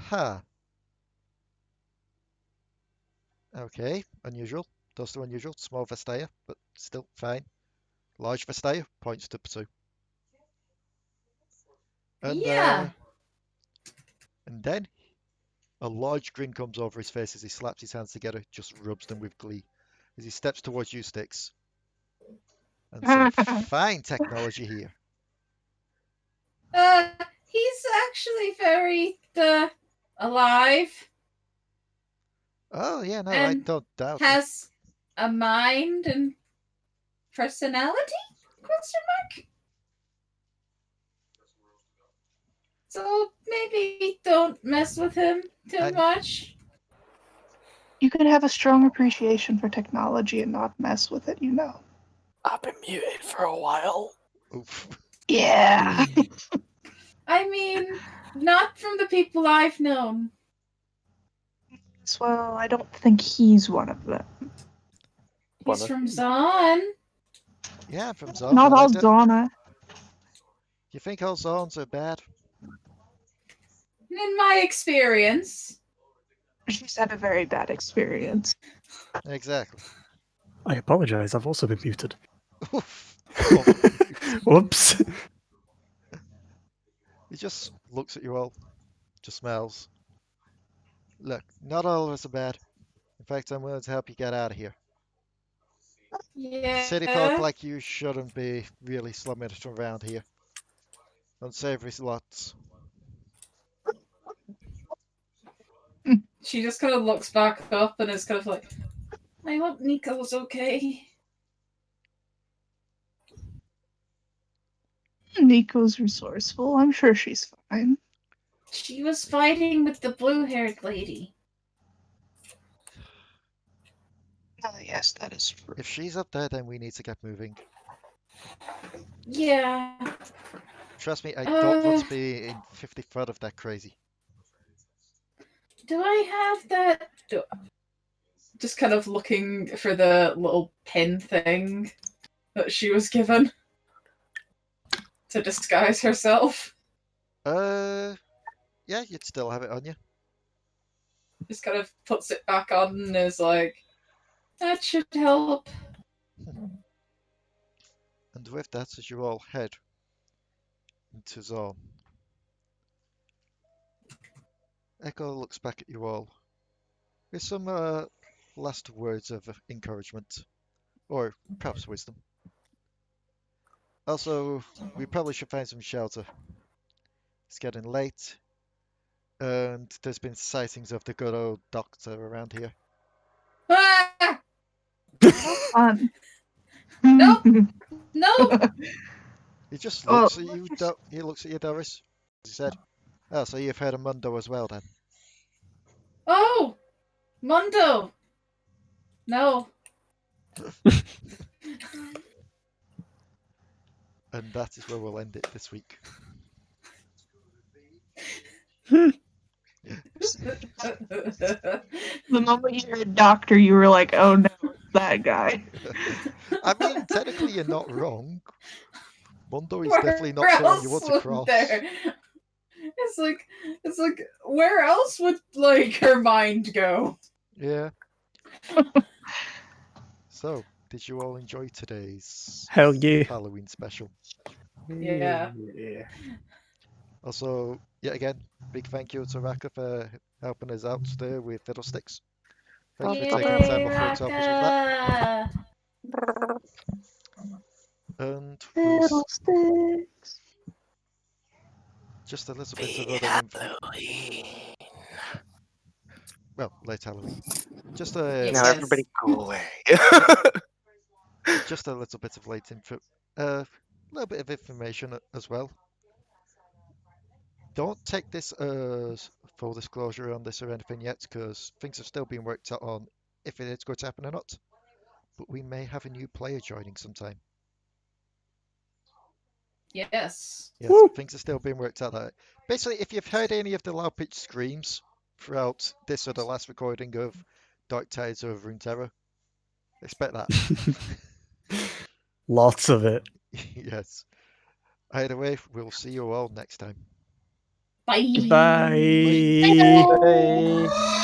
Ha. Okay, unusual. Those 2 unusual. Small Vestaya, but still fine. Large Vestaya points to Potoo. And, Yeah. and then a large grin comes over his face as he slaps his hands together, just rubs them with glee. As he steps towards you, Sticks. And some fine technology here. He's actually very, alive. Oh, yeah, no, I And don't doubt it. has a mind and personality? Question mark? So maybe don't mess with him too much. You can have a strong appreciation for technology and not mess with it, you know. I've been muted for a while. Oof. Yeah. I mean, not from the people I've known. Well, I don't think he's one of them. He's from Zon. Yeah, from Zon. Not but I all don't- Zona. You think all Zons are bad? In my experience. She's had a very bad experience. Exactly. I apologize, I've also been muted. Oof. Whoops. He just looks at you all, just smiles. Look, not all of us are bad. In fact, I'm willing to help you get out of here. Yeah. City folk like you shouldn't be really slumming it around here. Unsavory lots. she just kind of looks back up and is kind of like, I hope Nico's okay. Nico's resourceful. I'm sure she's fine. She was fighting with the blue-haired lady. Oh, yes, that is true. If she's up there, then we need to get moving. Yeah. Trust me, I don't want to be in 50 foot of that crazy. Do I have that? Just kind of looking for the little pin thing that she was given to disguise herself. Yeah, you'd still have it on you. Just kind of puts it back on and is like, that should help. And with that, as you all head into zone, Echo looks back at you all with some last words of encouragement, or perhaps wisdom. Also, we probably should find some shelter. It's getting late, and there's been sightings of the good old doctor around here. Ah! Fun. No. No! He just Oh. looks at you. He looks at you, Delris. He said, "Oh, so you've heard of Mundo as well, then?" Oh! Mundo! No. And that is where we'll end it this week. The moment you heard doctor, you were like, oh no, it's that guy. I mean, technically, you're not wrong. Mundo is Where definitely not someone you want to else cross. would there? It's like, where else would like her mind go? Yeah. So, did you all enjoy today's Hell yeah. Halloween special? Yeah. Also, yet again, big thank you to Raka for helping us out there with Fiddlesticks. Thank you for taking the time off work to help us with that. And we'll Fiddlesticks. just a little bit of Be other info. Halloween. Well, late Halloween. Just Now Yes. everybody go away. just a little bit of late info. A little bit of information as well. Don't take this as full disclosure on this or anything yet, because things are still being worked out on if it is going to happen or not. But we may have a new player joining sometime. Yes. Yes, things are still being worked out. Basically, if you've heard any of the loud-pitched screams throughout this or the last recording of Dark Tides of Runeterra, expect that. Lots of it. Yes. Either way, we'll see you all next time. Bye. Goodbye. Bye. Bye.